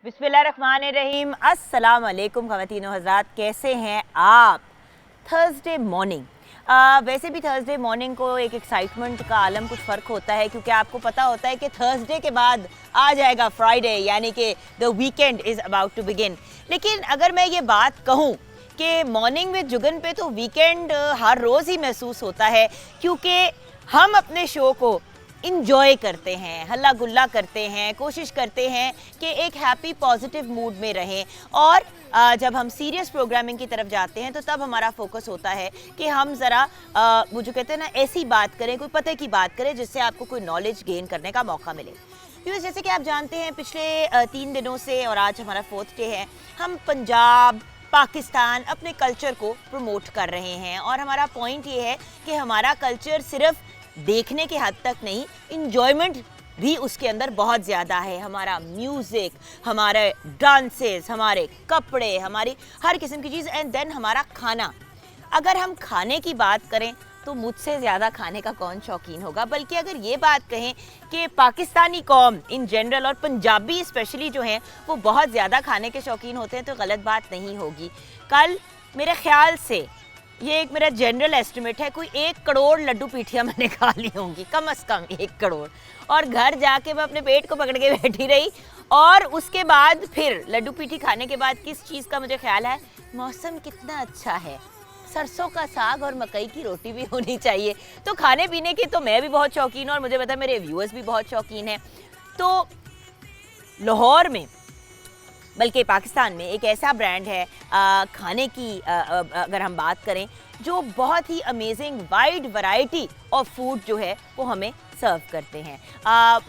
बिस्मिल्लाहिर्रहमानिर्रहीम। अस्सलाम वालेकुम ख़वातीनो हज़रात, कैसे हैं आप? थर्सडे मॉर्निंग, वैसे भी थर्सडे मॉर्निंग को एक एक्साइटमेंट का आलम कुछ फ़र्क होता है, क्योंकि आपको पता होता है कि थर्सडे के बाद आ जाएगा फ्राइडे, यानी कि the weekend is about to begin. लेकिन अगर मैं ये बात कहूँ कि मॉर्निंग विद जुगन पे तो वीकेंड हर रोज़ ही महसूस होता है, क्योंकि हम अपने शो को इंजॉय करते हैं, हल्ला गुल्ला करते हैं, कोशिश करते हैं कि एक हैप्पी पॉजिटिव मूड में रहें। और जब हम सीरियस प्रोग्रामिंग की तरफ जाते हैं तो तब हमारा फोकस होता है कि हम ज़रा वो जो कहते हैं ना, ऐसी बात करें, कोई पते की बात करें जिससे आपको कोई नॉलेज गेन करने का मौका मिले। क्योंकि जैसे कि आप जानते हैं, पिछले 3 दिनों से, और आज हमारा 4th डे है, हम पंजाब, पाकिस्तान, अपने कल्चर को प्रमोट कर रहे हैं। और हमारा पॉइंट ये है कि हमारा कल्चर सिर्फ देखने के हद तक नहीं, इंजॉयमेंट भी उसके अंदर बहुत ज़्यादा है। हमारा म्यूज़िक, हमारे डांसेस, हमारे कपड़े, हमारी हर किस्म की चीज़, एंड देन हमारा खाना। अगर हम खाने की बात करें तो मुझसे ज़्यादा खाने का कौन शौकीन होगा। बल्कि अगर ये बात कहें कि पाकिस्तानी कौम इन जनरल और पंजाबी स्पेशली जो हैं वो बहुत ज़्यादा खाने के शौकीन होते हैं, तो गलत बात नहीं होगी। कल मेरे ख्याल से, ये एक मेरा जनरल एस्टिमेट है, कोई 1 करोड़ लड्डू पीठियाँ मैंने खा ली होंगी, कम से कम 1 करोड़। और घर जाके मैं अपने पेट को पकड़ के बैठी रही। और उसके बाद फिर लड्डू पीठी खाने के बाद किस चीज़ का मुझे ख्याल है, मौसम कितना अच्छा है, सरसों का साग और मकई की रोटी भी होनी चाहिए। तो खाने पीने की तो मैं भी बहुत शौकीन हूँ, और मुझे पता है मेरे व्यूअर्स भी बहुत शौकीन हैं। तो लाहौर में, बल्कि पाकिस्तान में, एक ऐसा ब्रांड है खाने की, अगर हम बात करें, जो बहुत ही amazing wide variety of food जो है वो हमें सर्व करते हैं।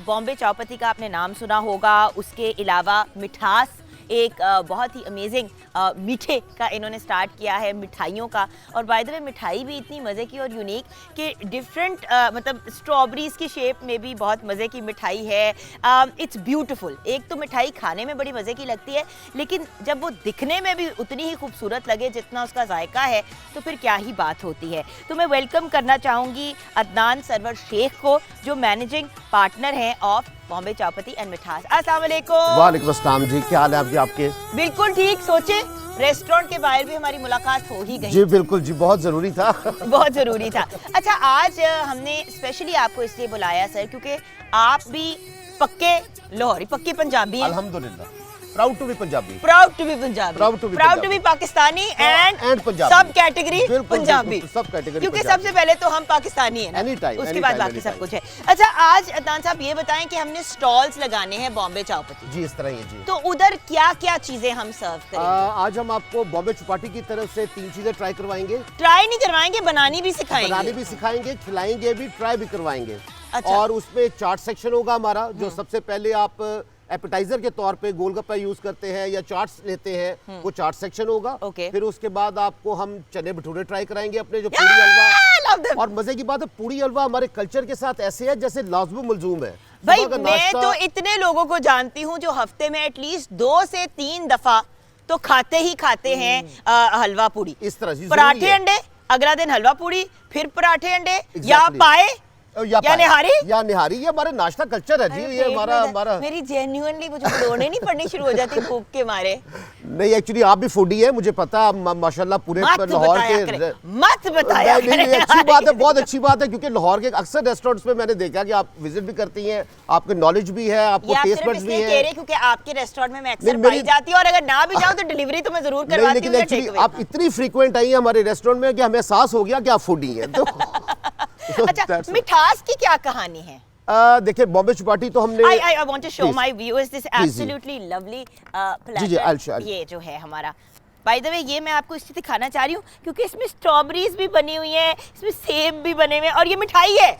बॉम्बे चावपत्ती का आपने नाम सुना होगा। उसके अलावा मिठास, एक बहुत ही अमेजिंग मीठे का इन्होंने स्टार्ट किया है, मिठाइयों का। और बाय द वे मिठाई भी इतनी मज़े की और यूनिक कि डिफरेंट, मतलब स्ट्रॉबेरीज़ की शेप में भी बहुत मज़े की मिठाई है। It's beautiful. एक तो मिठाई खाने में बड़ी मज़े की लगती है, लेकिन जब वो दिखने में भी उतनी ही खूबसूरत लगे जितना उसका जायका है, तो फिर क्या ही बात होती है। तो मैं वेलकम करना चाहूँगी अदनान सरवर शेख को, जो मैनेजिंग पार्टनर हैं ऑफ बॉम्बे चावपत्ती एंड मिठास। अस्सलाम वालेकुम। वालेकुम अस्सलाम जी, क्या हाल है आपकी? आपके बिल्कुल ठीक। सोचे रेस्टोरेंट के बाहर भी हमारी मुलाकात हो ही गई। जी बिल्कुल जी, बहुत जरूरी था। बहुत जरूरी था। अच्छा, आज हमने स्पेशली आपको इसलिए बुलाया सर, क्योंकि आप भी पक्के लाहौरी, पक्के पंजाबी हैं। अल्हम्दुलिल्लाह, proud to be Punjabi, proud to be Punjabi, proud to be Pakistani and Punjabi, subcategory Punjabi, सब कैटेगरी, क्योंकि सबसे पहले तो हम पाकिस्तानी हैं ना, उसके बाद बाकी सब कुछ है। अच्छा, आज अदनान साहब ये बताएं कि हमने स्टॉल्स लगाने हैं बॉम्बे चावपत्ती जी, इस तरह ही है जी। तो उधर क्या क्या चीजें हम सर्व करेंगे? आज हम आपको बॉम्बे चौपाटी की तरफ से 3 चीजें ट्राई करवाएंगे। ट्राई नहीं करवाएंगे, बनानी भी सिखाएंगे। बनाने भी सिखाएंगे, खिलाएंगे भी, ट्राई भी करवाएंगे। अच्छा। और उसमें चाट सेक्शन होगा हमारा, जो सबसे पहले आप एपेटाइजर के तौर पे गोलगप्पा यूज करते हैं या चाट्स लेते हैं, वो चाट सेक्शन होगा। फिर उसके बाद आपको हम चने भटूरे ट्राई कराएंगे, अपने जो पूरी हलवा। और मजे की बात है, पूरी हलवा हमारे कल्चर के साथ ऐसे है जैसे लाज़िम मलजूम है। भाई मैं तो इतने लोगों को जानती हूँ जो हफ्ते में एटलीस्ट 2 से 3 दफा तो खाते ही खाते हैं हलवा पूरी। इस तरह पराठे अंडे, अगला दिन हलवा पूरी, फिर पराठे अंडे, या पाए या निहारी, ये हमारे नाश्ता कल्चर है जी। ये हमारा मेरी जेन्युइनली मुझे दौड़े नहीं पड़नी शुरू हो जाती भूख के मारे। नहीं, एक्चुअली आप भी फूडी है, मुझे पता, माशाल्लाह पूरे लाहौर के। मत बताया नहीं, अच्छी बात है, बहुत अच्छी बात है, क्योंकि लाहौर के अक्सर रेस्टोरेंट्स में मैंने देखा कि आप विजिट भी करती हैं, आपके नॉलेज भी है, आपको टेस्ट बड्स भी है। क्योंकि आपके रेस्टोरेंट में मैं अक्सर पाई जाती हूं, और अगर ना भी जाऊं तो डिलीवरी तो मैं जरूर करवाती हूं। लेकिन एक्चुअली आप इतनी फ्रीक्वेंट आई हैं हमारे रेस्टोरेंट में कि हमें एहसास हो गया कि आप फूडी हैं। अच्छा, मिठास की क्या कहानी है? देखिए, बॉम्बे चौपाटी तो हमने I want to show my viewers this absolutely lovely plant। ये जो है हमारा बाय द वे ये मैं आपको इसलिए दिखाना चाह रही हूँ क्योंकि इसमें स्ट्रॉबेरीज भी बनी हुई हैं, इसमें सेब भी बने हुए हैं और ये मिठाई है।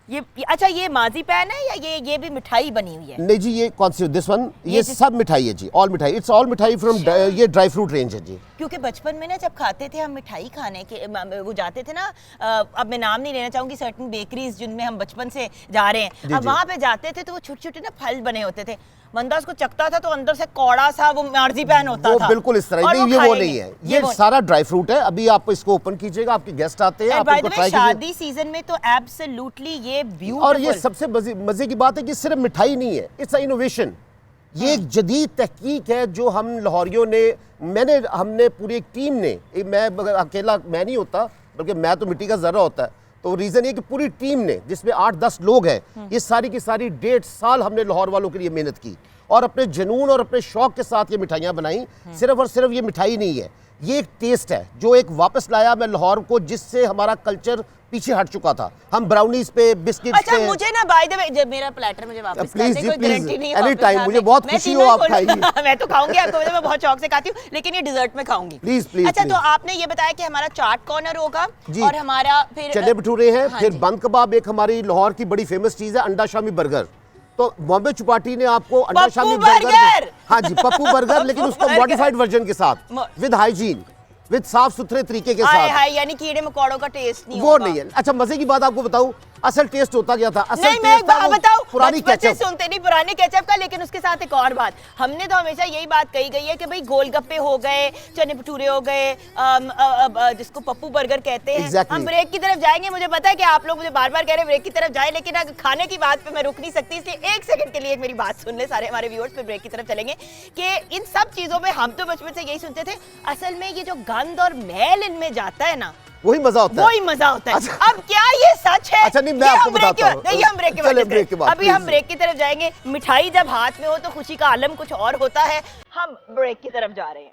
ये अच्छा ये माज़ीपैन है या ये भी मिठाई बनी हुई है? नहीं जी, ये कौन सी दिस वन, ये सब मिठाई है जी, ऑल मिठाई, इट्स ऑल मिठाई फ्रॉम, ये ड्राई फ्रूट रेंज है जी। क्योंकि बचपन में ना जब खाते थे हम मिठाई खाने के वो जाते थे ना, अब मैं नाम नहीं लेना चाहूंगी, सर्टेन बेकरीज जिनमें हम बचपन से जा रहे हैं, अब वहाँ पे जाते थे तो वो छोटे छोटे ना फल बने होते थे, बंदा उसको चखता था तो अंदर से कौड़ा सा वो मार्जिपैन होता था। बिल्कुल इस तरह, नहीं ये वो नहीं है, ये सारा ड्राई फ्रूट है। अभी आप इसको ओपन कीजिएगा, आपके गेस्ट आते हैं, आप इनको ट्राई कीजिए। शादी सीजन में तो एब्सोल्युटली ये ब्यूटीफुल। और ये सबसे मजे की बात है कि सिर्फ मिठाई नहीं है, इट्स अ इनोवेशन। ये एक जदीद तहकीक है जो हम लाहौरियों ने, हमने पूरी एक टीम ने, मैं अकेला मैं नहीं होता, बल्कि मैं तो मिट्टी का जर्रा होता है, तो रीज़न ये कि पूरी टीम ने, जिसमें 8-10 लोग हैं, ये सारी की सारी 1.5 साल हमने लाहौर वालों के लिए मेहनत की और अपने जुनून और अपने शौक के साथ ये मिठाइयाँ बनाई। सिर्फ और सिर्फ ये मिठाई नहीं है, ये एक टेस्ट है जो एक वापस लाया मैं लाहौर को, जिससे हमारा कल्चर पीछे हट चुका था। हम ब्राउनीज पे, बिस्किट्स अच्छा, पे। मुझे ना बाय द वे जब मेरा प्लेटर मुझे वापस प्लीज कोई गारंटी नहीं है, एनी टाइम, मुझे बहुत खुशी हो आप खाइए। मैं तो खाऊंगी, आपको मैं बहुत शौक से खाती हूँ, लेकिन ये डिजर्ट में खाऊंगी। Please please. अच्छा, तो आपने ये बताया कि हमारा चाट कॉर्नर होगा और हमारा फिर चने भटूरे हैं, फिर बंद कबाब, एक हमारी लाहौर की बड़ी फेमस चीज है अंडा शामी बर्गर। तो बॉम्बे चौपाटी ने आपको अंडा शामी बर्गर, हाँ जी पप्पू बर्गर, लेकिन उसको मॉडिफाइड वर्जन के साथ, विद हाइजीन, विद साफ सुथरे तरीके के साथ, यानी कीड़े मकोड़ों का टेस्ट नहीं वो होगा। नहीं है। अच्छा, मजे की बात आपको बताऊं, असल टेस्ट होता क्या था, असल नहीं, टेस्ट था बताओ, पुरानी केचप। सुनते नहीं पुराने केचप का, लेकिन उसके साथ एक और बात, हमने तो हमेशा यही बात कही गई है कि भाई गोलगप्पे हो गए, चने भटूरे हो गए, जिसको पप्पू बर्गर कहते हैं। exactly. हम ब्रेक की तरफ जाएंगे, मुझे पता है कि आप लोग मुझे बार बार कह रहे हैं ब्रेक की तरफ जाए, लेकिन अगर खाने की बात पे मैं रुक नहीं सकती, इसलिए एक सेकंड के लिए मेरी बात सुन ले सारे हमारे व्यूअर्स, फिर ब्रेक की तरफ चलेंगे। कि इन सब चीजों में हम तो बचपन से यही सुनते थे, असल में ये जो गंद और मैल इनमें जाता है ना, वही मजा होता है, वही मजा होता है। अच्छा। अब क्या ये सच है? अच्छा, नहीं मैं आपको बताता हूं। नहीं, हम ब्रेक के बाद अभी हम ब्रेक की तरफ जाएंगे। मिठाई जब हाथ में हो तो खुशी का आलम कुछ और होता है। हम ब्रेक की तरफ जा रहे हैं।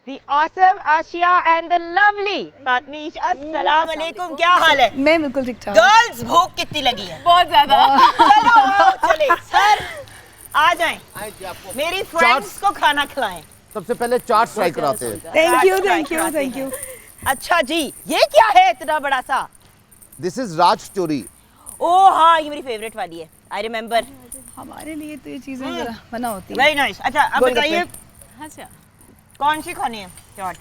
The awesome Ashia and the lovely Fatnish. अस्सलाम वालेकुम, क्या हाल है? मैं बिल्कुल ठीक ठाक। गर्ल्स भूख कितनी लगी है? बहुत ज्यादा। चलो आओ, चले सर आ जाएं, मेरी फ्रेंड्स को खाना खिलाएं। सबसे पहले चार्ट ट्राई कराते हैं। Thank you thank you thank you. अच्छा जी, ये क्या है इतना बड़ा सा? दिस इज राज चोरी। ओह हाँ, ये मेरी फेवरेट वाली है, आई रिमेम्बर। हमारे लिए तो ये चीजें जरा मना होती है। Very nice. अच्छा अब गोलगप्पे। बताइए अच्छा, कौन सी खानी है चाट?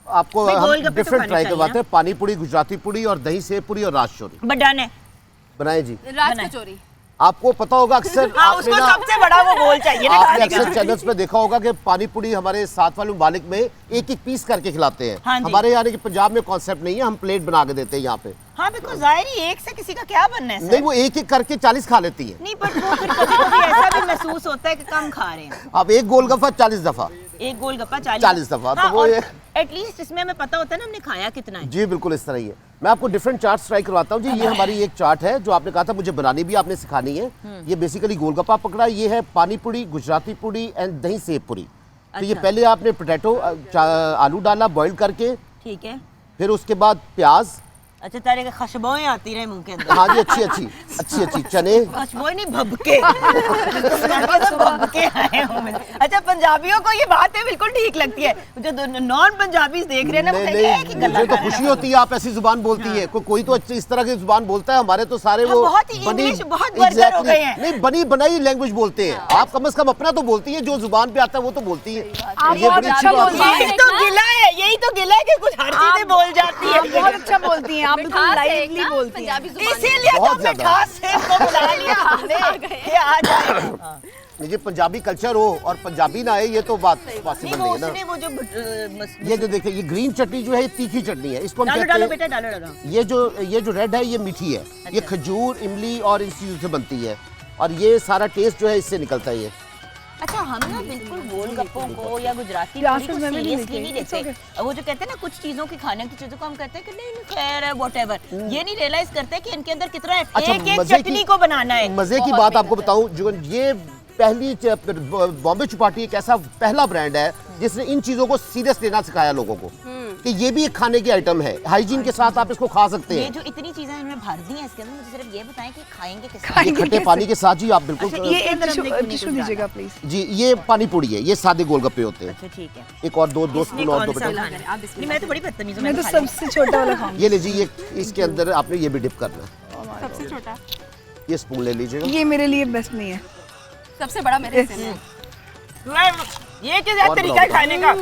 आपको भाई, हम गोलगप्पे तो डिफरेंट खाने ट्राई चाहिए करवाते हैं, पानी पूरी, गुजराती पूरी और दही सेव पूरी और राज चोरी। बट डन है। बनाए जी। राज कचौरी। आपको पता होगा अक्सर हाँ, आपने उसको ना सबसे बड़ा वो गोल चाहिए ना आपने खाने का। अक्सर चैनल्स पे देखा होगा कि पानी पूरी हमारे साथ वाले ममालिक में एक एक पीस करके खिलाते हैं। हाँ जी। हमारे यहाँ कि पंजाब में कॉन्सेप्ट नहीं है, हम प्लेट बना के देते हैं यहाँ पे। हाँ, बिल्कुल जाहिर ही, एक से किसी का क्या बनना है सर? नहीं, वो एक एक करके 40 खा लेती है। नहीं, बट वो फिर कभी-कभी ऐसा भी महसूस होता है कि कम खा रहे हैं। अब एक गोलगप्पा 40 दफा। एक गोलगप्पा 40 दफा, तो हाँ, वो और ये- एटलीस्ट इसमें हमें पता होता है ना हमने खाया कितना है। जी बिल्कुल इस तरह ही है। मैं आपको डिफरेंट चार्ट्स ट्राई करवाता हूँ जी। ये हमारी एक चार्ट है जो आपने कहा था मुझे बनानी भी आपने सिखानी है। ये बेसिकली गोलगप्पा पकड़ा, ये है पानी पूरी, गुजराती पूरी एंड दही सेव पूरी। तो ये अच्छा। पहले आपने पोटैटो आलू डाला बॉईल करके, ठीक है। फिर उसके बाद प्याज। अच्छा, तारे के खुशबुएं आती रहे मुंह के अंदर। हाँ जी, अच्छी अच्छी अच्छी अच्छी चने। खुशबुएं नहीं, भभके। तो भभके आए हों मुझे। अच्छा, पंजाबियों को ये बातें बिल्कुल ठीक लगती है, जो नॉन पंजाबी देख रहे हैं ना वो नहीं कहेंगे कि नहीं, गला मुझे तो खाना खुशी ना होती है आप ऐसी जुबान बोलती है। कोई तो अच्छी इस तरह की जुबान बोलता है, हमारे तो सारे हम वो बहुत ही English बहुत वर्गर हो गए हैं। नहीं, बनी बनाई लैंग्वेज बोलते हैं। आप कम से कम अपना तो बोलती है, जो जुबान पे आता है वो तो बोलती है। आप ये बहुत बड़ी अच्छा अच्छी बात बोलती है। हैं। यही तो गिला है, यही तो गिला है कि कुछ हर चीजें बोल जाती आप है। बहुत अच्छा बोलती हैं। आप बिल्कुल लाइवली बोलती हैं। इसीलिए तो बहुत ज्यादा। मिठास से इनको बुला लिया हमने कि आ जाए। हाँ। ये पंजाबी कल्चर हो और पंजाबी ना आए, ये तो बात पॉसिबल नहीं, नहीं वो है ना। उसने वो जो ये जो देखिए, ये ग्रीन चटनी जो है ये तीखी चटनी है, इसको हम डालो कहते डालो हैं। बेटा, डालो डालो। ये जो रेड है ये मीठी है। ये खजूर, इमली और इस चीज से बनती है और ये सारा टेस्ट जो है इससे निकलता है। ये अच्छा, हम ना बिल्कुल गोलगप्पों को या गुजराती Glasses पूरी को में भी नहीं सीरियसली नहीं लेते। लेते। वो जो कहते हैं ना कुछ चीजों की खाने की चीजों को हम कहते हैं कि नहीं खैर है व्हाटएवर, ये नहीं रियलाइज करते कि इनके अंदर कितना है। अच्छा, एक एक मजे चटनी की- को बनाना है। मजे की बहुत बात आपको मेहनत बताऊं, जो ये पहली बॉम्बे चौपाटी एक ऐसा पहला ब्रांड है जिसने इन चीजों को सीरियस लेना सिखाया लोगों को कि ये भी एक खाने की आइटम है। हाइजीन के साथ आप इसको खा सकते है। ये हैं। जो इतनी चीजें इन्होंने भर दी हैं इसके अंदर, मुझे सिर्फ ये बताएं कि खाएंगे किस ये खट्टे पानी के साथ जी आप बिल्कुल। अच्छा, ये इसके एक अंदर हमने क्यों नहीं टिश्यू कुछ दीजिएगा डाला? प्लीज। जी, ये पानी पूरी है, ये सादे गोलगप्पे होते हैं। अच्छा ठीक है। एक और दो इसमें स्पून और दो कौन सा बेटा। खाना है? नहीं, मैं तो बड़ी बदतमीज हूं, मैं तो खा लूंगी। सबसे छोटा वाला खाऊंगी। ये लीजिए, ये इसके अंदर आपने ये भी डिप करना है। सबसे छोटा। ये स्पून ले लीजिएगा। ये मेरे लिए बेस्ट नहीं है। सबसे बड़ा मेरे से है। ये क्या और तरीका है बनाओ। खाने का?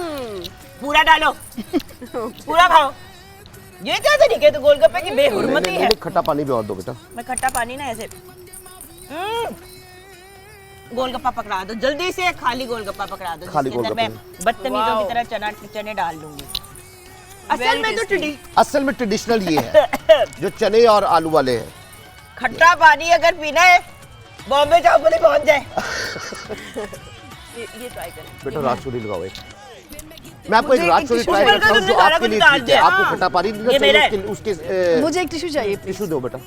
पूरा डालो, पूरा खाओ। ये क्या तरीके है? तो गोलगप्पे की बेहुरमती है। खट्टा पानी भी और दो बेटा। मैं खट्टा पानी ना ऐसे गोलगप्पा पकड़ा दो जल्दी से, खाली गोलगप्पा पकड़ा दो खाली जिसके अंदर मैं गोलगप्पे। बदतमीजों की तरह चने डाल लूंगी। असल में तो असल में ट्रेडिशनल ये है जो चने और आलू वाले हैं। खट्टा पानी अगर पीना है बॉम्बे चौपाटी पहुंच जाए। ये ट्राई करें बेटा राज चोरी लगाओ एक। मैं आपको एक मुझे राज एक चोरी टिश्यू ट्राई ऊपर करता का हूँ तुमने जो सारा आपके कुछ लिए डाल ठीक है। दिया। आपको खट्टा पानी नहीं ये मेरा है। चाहिए, उसके मुझे एक टिश्यू चाहिए प्लीज। टिश्यू दो बेटा।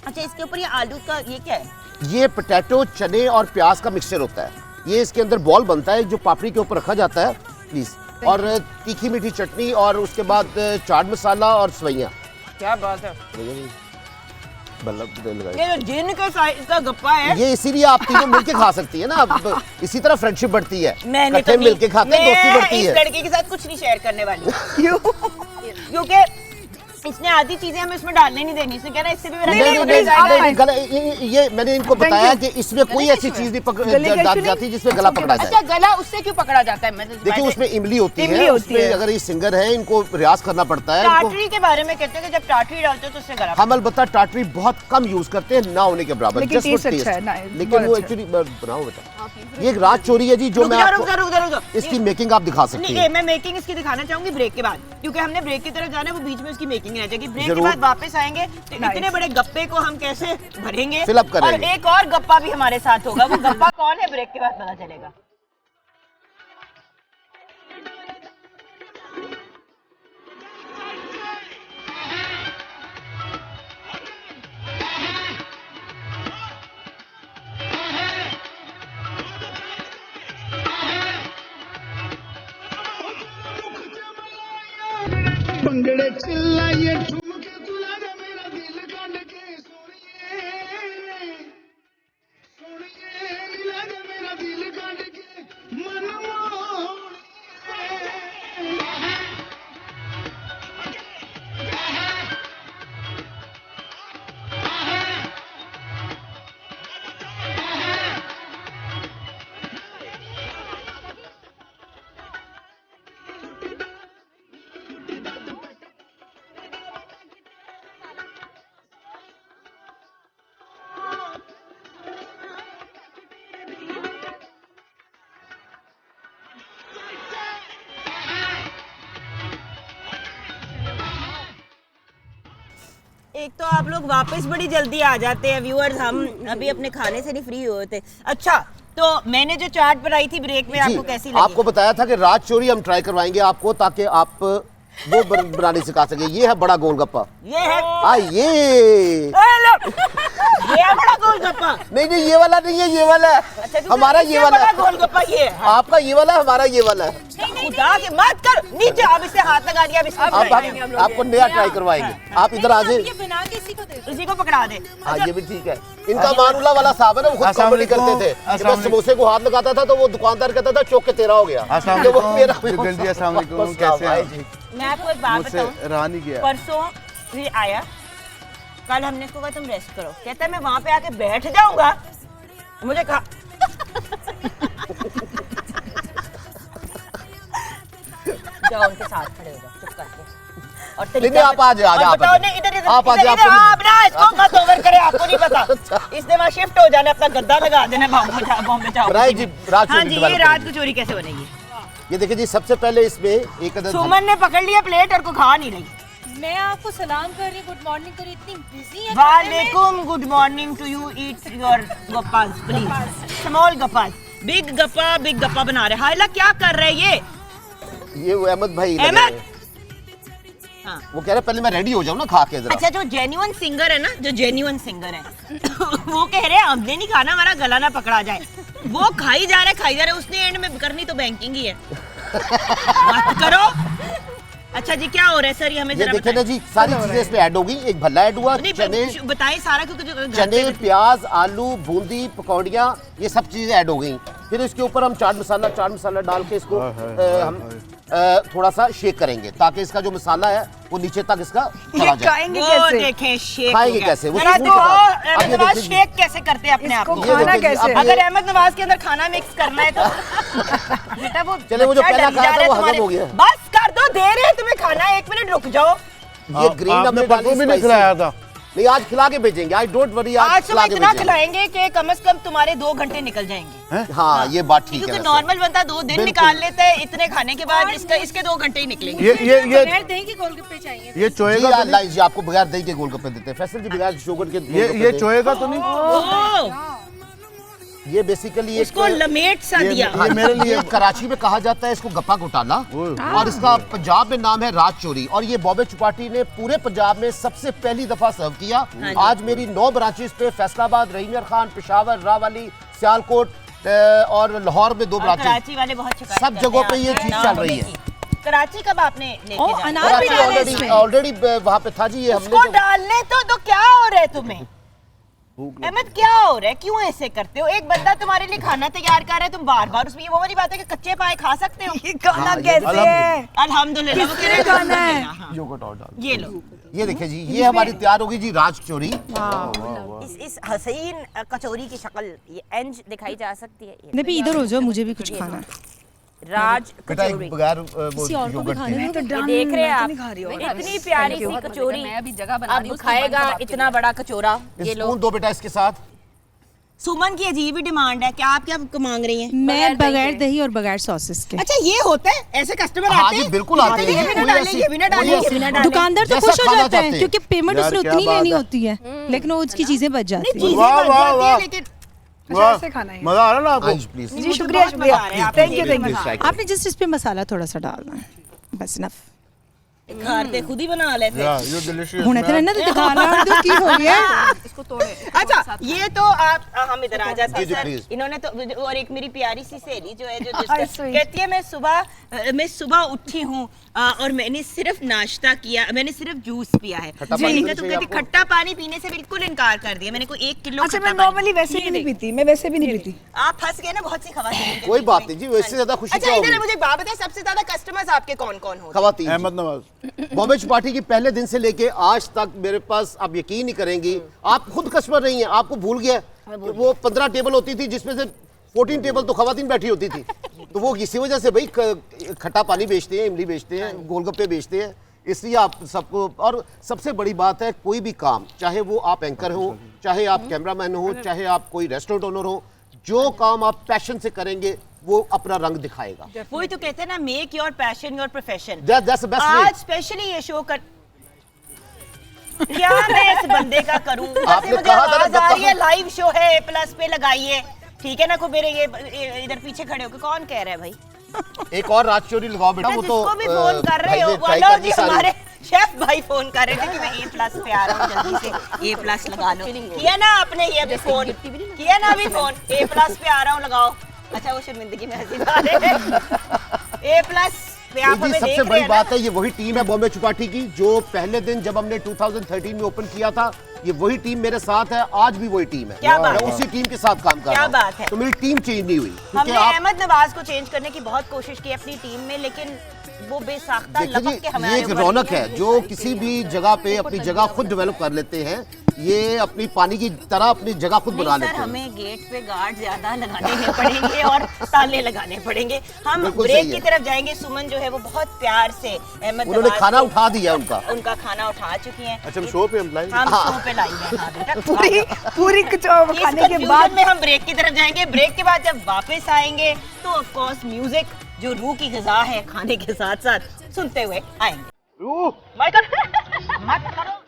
अच्छा, इसके ऊपर ये आलू का ये क्या है? ये पोटैटो, चने और प्याज का मिक्सचर होता है। ये इसके अंदर बॉल बनता है जो पापड़ी के ऊपर रखा जाता है प्लीज। और तीखी मीठी चटनी और उसके बाद चाट मसाला और सवैयां। क्या बात है। बल्लभ दे लगाए। ये जो जिन के साइज का गप्पा है, ये इसीलिए आप तीनों मिलके खा सकती है ना। अब इसी तरह फ्रेंडशिप बढ़ती है, मैंने इकट्ठे तो मिलके खाते हैं, दोस्ती बढ़ती इस है। लड़के के साथ कुछ नहीं शेयर करने वाली क्यों? क्योंकि इसने आधी चीजें हमें इसमें डालने नहीं देनी। इसने कहना इससे भी मेरा नहीं, गला नहीं, पकड़ नहीं, जाएगा। नहीं, गला ये मैंने इनको Thank बताया you. कि इसमें कोई ऐसी चीज नहीं गले का issue जाती नहीं? जिसमें गला पकड़ा जाए। अच्छा, गला उससे क्यों पकड़ा जाता है? मैं तो देखिए उसमें इमली होती इमली है, होती उसमें है। अगर ये सिंगर है इनको रियाज करना पड़ता है इनको। टाटरी के बारे में कहते हैं कि जब टाटरी डालते हो तो उससे गला हम अलबत्ता टाटरी बहुत कम यूज करते हैं, ना होने के बराबर। लेकिन Just for taste अच्छा taste. है, ना, लेकिन बहुत वो अच्छा एक्चुअली बनाओ बेटा। ये एक राज चोरी है जी जो मैं रुक आपको जा, रुक जा। इसकी मेकिंग आप दिखा सकती नहीं, हैं। ये मैं मेकिंग इसकी दिखाना चाहूंगी ब्रेक के बाद, क्योंकि हमने ब्रेक की तरफ जाना है, वो बीच में उसकी मेकिंग रह जाएगी। ब्रेक के जरूर। बाद वापस आएंगे तो Nice. इतने बड़े गप्पे को हम कैसे भरेंगे, Fill up करेंगे। और एक और गप्पा भी हमारे साथ होगा। वो गप्पा कौन है ब्रेक के बाद पता चलेगा। भंगड़े चिल्लाइए ठुमके तुला जा मेरा दिल काट के सोनिए सोनिए मिला जा मेरा दिल काट के मन मोहनिए एक तो आप लोग वापस बड़ी जल्दी आ जाते हैं व्यूअर्स, हम अभी अपने खाने से नहीं फ्री हुए थे। अच्छा, तो मैंने जो चाट बनाई थी ब्रेक में, आपको कैसी लगी? आपको बताया था कि राज चोरी हम ट्राई करवाएंगे आपको, ताकि आप वो बनाने सिखा सके। ये है बड़ा गोलगप्पा, ये है ये ये है बड़ा गोलगप्पा। नहीं ये वाला नहीं है, ये वाला है। अच्छा, हमारा ये वाला बड़ा है। गोलगप्पा ये है। आपका ये वाला है, हमारा ये वाला है। खुदा के मत कर नीचे, अब इससे हाथ लगा दिया, अब इसको अब बनाएंगे। आपको नया ट्राई करवाएंगे। आप इधर आ जाए, इसी को पकड़ा दे। हाँ ये भी ठीक है। इनका मानुल्ला वाला साहब है ना, वो खुद कॉमेडी करते थे कि मैं समोसे को हाथ लगाता था तो वो दुकानदार कहता था चौक के तेरा हो गया। कैसे हैं? मैं आपको एक बात बताऊं, रानी गया परसों ये आया, कल हमने इसको कहा तुम रेस्ट करो, कहता है मैं वहां पे आके बैठ जाऊंगा। मुझे कहा जाओ उनके साथ खड़े हो जाओ चुप करके। और नहीं आप आ जाए, और बताओ नहीं, इधर इधर आप आ जाए। आप ना इसको मत ओवर करे, आपको नहीं पता। इसने वहां शिफ्ट हो जाना, अपना गद्दा लगा देना, बॉम्बे जाओ। राज जी, राज हाँ चोरी जी, develop ये रात करेंगे। को चोरी कैसे बनेगी? ये देखिए जी, सबसे पहले इसमें एक अदद सुमन ने पकड़ लिया प्लेट और को खा नहीं रही। मैं आपको सलाम कर रही, गुड मॉर्निंग कर रही, इतनी बिजी है। वालेकुम good morning to you, eat your gappas please, small gappas. Big gappa बना रहे। हायला क्या कर रहे हैं ये वो अहमद भाई लगे अहमद? हैं। वो कह रहे पहले मैं रेडी हो जाऊं ना खा के जरा। अच्छा, जो जेन्युइन सिंगर है ना, जो जेन्युइन सिंगर है वो कह रहे हैं हमने नहीं खाना, हमारा गला ना पकड़ा जाए। वो खाई जा रहे, उसने एंड में करनी तो बैंकिंग ही है। मत करो। अच्छा जी, क्या हो रहा है सर? ये हमें ये जरा देखिए ना जी, सारी चीजें इसमें ऐड होगी। एक भल्ला ऐड हुआ, चने बताएं सारा, क्योंकि जो घर चने पे- प्याज आलू बूंदी पकौड़ियाँ, ये सब चीजें ऐड हो गई। फिर इसके ऊपर हम चाट मसाला डाल के इसको हम थोड़ा सा शेक करेंगे, ताकि इसका जो मसाला है वो नीचे तक इसका चला जाए। खाएंगे वो कैसे? देखें शेक खाएंगे हो गया। कैसे? वो जरा स्पून तो के साथ। अब ये नवाज देखिए जी। शेक कैसे करते हैं अपने आप इसको को? ये खाना देखिए जी, कैसे? अब ये- अगर अहमद नवाज के अंदर खाना मिक्स करना है तो बेटा वो चले, वो जो बच्चा पहला डर खाया जा था रहा वो है हजम हो तुम्हारे। गया। बस कर दो, दे रहे हैं तुम्हें खाना, 1 मिनट रुक जाओ। ये ग्रीन आपने हमने परसों भी नहीं spicy। खिलाया था। नहीं, आज खिला के भेजेंगे। आज डोंट वरी, आज आज तो खिला के इतना भेजेंगे। खिलाएंगे कि कम से कम तुम्हारे 2 घंटे निकल जाएंगे। हाँ ये बात ठीक है। क्योंकि वैसे। नॉर्मल बंदा 2 दिन बिल्कुल। निकाल लेता है, इतने खाने के बाद इसके 2 घंटे ही निकलेंगे। ये बगैर दही के गोलगप्पे चाहिए। ये जी चोएगा तो अल्लाह जी, आपको बगैर दही के गोलगप्पे देते हैं। फैसल जी बगैर शुगर के नहीं? ये गोलगप्पे चोएगा तो नहीं? ओह, ये बेसिकली उसको लमेट सा दिया। हाँ, मेरे लिए कराची में कहा जाता है इसको गप्पा घोटाला, और इसका पंजाब में नाम है राज चोरी। और ये बॉबे चौपाटी ने पूरे पंजाब में सबसे पहली दफा सर्व किया। आज मेरी 9 ब्रांचेस पे, फैसलाबाद, रहीमर खान, पेशावर, रावली, सियालकोट और लाहौर में 2 और ब्रांचेस, कराची वाले बहुत शिकायत सब करते जगहों हैं पे ये आपके चीज नाम चल रही होने है। की। कराची कब आपने लेके जाना? अनार भी डाला है इसमें। ऑलरेडी वहाँ पे था जी। ये उसको हमने डालने तो क्या हो रहा है तुम्हें? अहमद क्या हो रहा है? क्यों ऐसे करते हो? एक बंदा तुम्हारे लिए खाना तैयार कर रहा है, तुम बार बार उसमें, ये वो वाली बात है कि कच्चे पाए खा सकते हो। ये खाना हाँ, ये कैसे है? अल्हम्दुलिल्लाह। वो कह रहे हैं खाना है? हाँ, योगर्ट और डाल। ये लो। ये देखिए जी, ये हमारी तैयार होगी जी राज चोरी। इस हसीन कचौरी की शक्ल ये इंज दिखाई जा सकती है। ये नबी इधर हो जाओ, मुझे भी कुछ खाना है। राज बेटा कचौरी। एक बगैर वो किसी और को भी योगर्ट खाने के। में तो ये देख रहे हैं आप, नहीं खा रही हो। इतनी प्यारी सी कचौरी। मैं अभी जगह बना रही अब हूँ, खाएगा इतना बड़ा कचौरा। ये लो। स्पून दो बेटा इसके साथ। सुमन की अजीब ही डिमांड है। क्या आप क्या मांग रही हैं? मैं बगैर दही और बगैर सॉसेस के। अच्छा, ये होता है? ऐसे कस्टमर हाँ आते जी, हैं? बिल्कुल आते हैं। ये भी ना कोई डालें, ऐसी- ये भी ना कोई डालें, ये ऐसी- भी ना डालें। दुकानदार तो जैसा खुश हो खाना जाता है चाहते हैं। क्योंकि पेमेंट यार, उसने क्या उतनी बात लेनी है। होती है, लेकिन वो उसकी चीजें बच जाती चीजें है। वाह, बन वाह, जाती हैं, वाह। लेकिन वाह, ऐसे खाना है। मजा आ रहा है ना आपको? हाँ जी, प्लीज। जी शुक्रिया शुक्रिया, थैंक यू आपने थैंक यू। आपने जस्ट इस पे मसाला थोड़ा सा डालना है, बस इनफ। खाते खुद ही बना लेते Yeah, you're delicious. हुन इतना ना तो दिखा रहा तो की हो गया इसको तोड़े अच्छा ये तो आप हम इधर आ जाते जी, जी, हैं please. सर इन्होंने तो और एक मेरी प्यारी सी सहेली जो है जो Hi, जिसका sweet. कहती है मैं सुबह उठी हूँ और मैंने सिर्फ नाश्ता किया मैंने सिर्फ जूस पिया है खट्टा जी, पानी तो पीना कहती चाहिए खट्टा पानी पीने से बिल्कुल इनकार कर दिया मैंने कोई 1 किलो अच्छा मैं खट्टा पानी- नॉर्मली वैसे ये भी नहीं देख, पीती, मैं वैसे भी नहीं पीती। आप फंस गए ना बहुत सी खवातीन के कोई बीच बात में। नहीं जी, वैसे ज्यादा खुशी अच्छा क्या इधर होगी? मुझे एक बात बताएं सबसे ज्यादा कस्टमर्स आपके कौन कौन होते हैं खवातीन जी। अहमद नवाज। बॉम्बे चौपाटी की पहले दिन से लेके आज तक मेरे पास आप यकीन नहीं करेंगी, आप खुद कस्टमर नहीं है, आपको भूल गया कि वो 15 टेबल होती थी जिसमें से 14 टेबल तो खवातीन बैठी होती थी। तो वो इसी वजह से भाई खट्टा पानी बेचते हैं, इमली बेचते हैं, गोलगप्पे बेचते हैं, इसलिए आप सबको। और सबसे बड़ी बात है कोई भी काम, चाहे वो आप एंकर हो, चाहे आप कैमरामैन हो, चाहे आप कोई रेस्टोरेंट ओनर हो, जो काम आप पैशन से करेंगे वो अपना रंग दिखाएगा। वही तो कहते हैं ना make your passion your profession That's the best way. आज स्पेशली ये शो कर क्या मैं इस बंदे का करूं आपने मुझे कहा था ना आवाज आ रही है कहा- लाइव शो है A+ पे लगाइए ठीक है ना को मेरे ये इधर पीछे खड़े होकर कौन कह रहा है भाई एक और रात चोरी लगाओ बेटा, वो तो जिसको भी फोन कर रहे भाई हो ने try हेलो कर दी जी सारी। हमारे शेफ भाई फोन कर रहे थे कि मैं A+ पे आ रहा हूँ जल्दी से A+ लगा लो किया ना आपने ये अभी फोन किया ना अभी फोन A+ पे आ रहा हूँ लगाओ अच्छा वो शर्मिंदगी में हंसी आ रहे हैं A+ पे आप जी, हमें सबसे देख रहे बड़ी हैं ना बात है ये वही टीम है बॉम्बे चौपाटी की जो पहले दिन जब हमने 2013 में ओपन किया था, ये वही टीम मेरे साथ है, आज भी वही टीम है। क्या बात मैं है? उसी टीम के साथ काम कर क्या रहा हूं। बात है? तो मेरी टीम चेंज नहीं हुई क्योंकि हमने आप अहमद नवाज को चेंज करने की बहुत कोशिश की अपनी टीम में लेकिन वो बेसाख्ता देखिए लपक के जी, हमारे ये एक ऊपर रौनक नहीं है जो किसी भी जगह पे अपनी जगह खुद डेवलप कर लेते हैं, ये अपनी पानी की तरह अपनी जगह खुद बना नहीं लेते सर हैं। हमें गेट पे गार्ड ज्यादा लगाने पड़ेंगे और ताले लगाने पड़ेंगे हम बिल्कुल ब्रेक सही की है। तरफ जाएंगे सुमन जो है वो बहुत प्यार से अहमद उन्होंने नवाज खाना को- उठा दिया उनका खाना उठा चुकी हैं अच्छा हम शो पे हम लाइव हम शो पे लाई हैं हाँ बेटा पूरी इस खाने के confusion बाद में हम ब्रेक की तरफ जाएंगे ब्रेक के बाद जब वापस आएंगे तो ऑफ कोर्स म्यूजिक जो रूह की ग़िज़ा है खाने के साथ साथ सुनते हुए आएंगे माइकल मत करो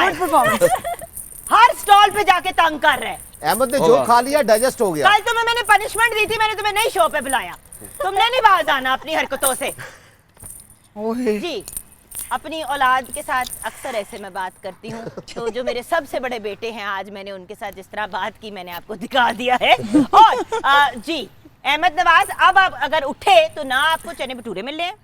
गुड परफॉर्मेंस। हर स्टॉल पे जाके तंग कर रहे हैं। अहमद ने जो खा लिया डाइजेस्ट हो गया। कल तुम्हें मैंने पनिशमेंट दी थी, मैंने तुम्हें नई शो पे बुलाया, तुमने नहीं बाहर जाना अपनी हरकतों से। ओहे जी, अपनी औलाद के साथ अक्सर ऐसे मैं बात करती हूँ, तो जो मेरे सबसे बड़े बेटे हैं, आज मैंने उनके साथ जिस तरह बात की मैंने आपको दिखा दिया है। और जी अहमद नवाज, अब आप अगर उठे तो ना आपको चने भटूरे मिल रहे हैं,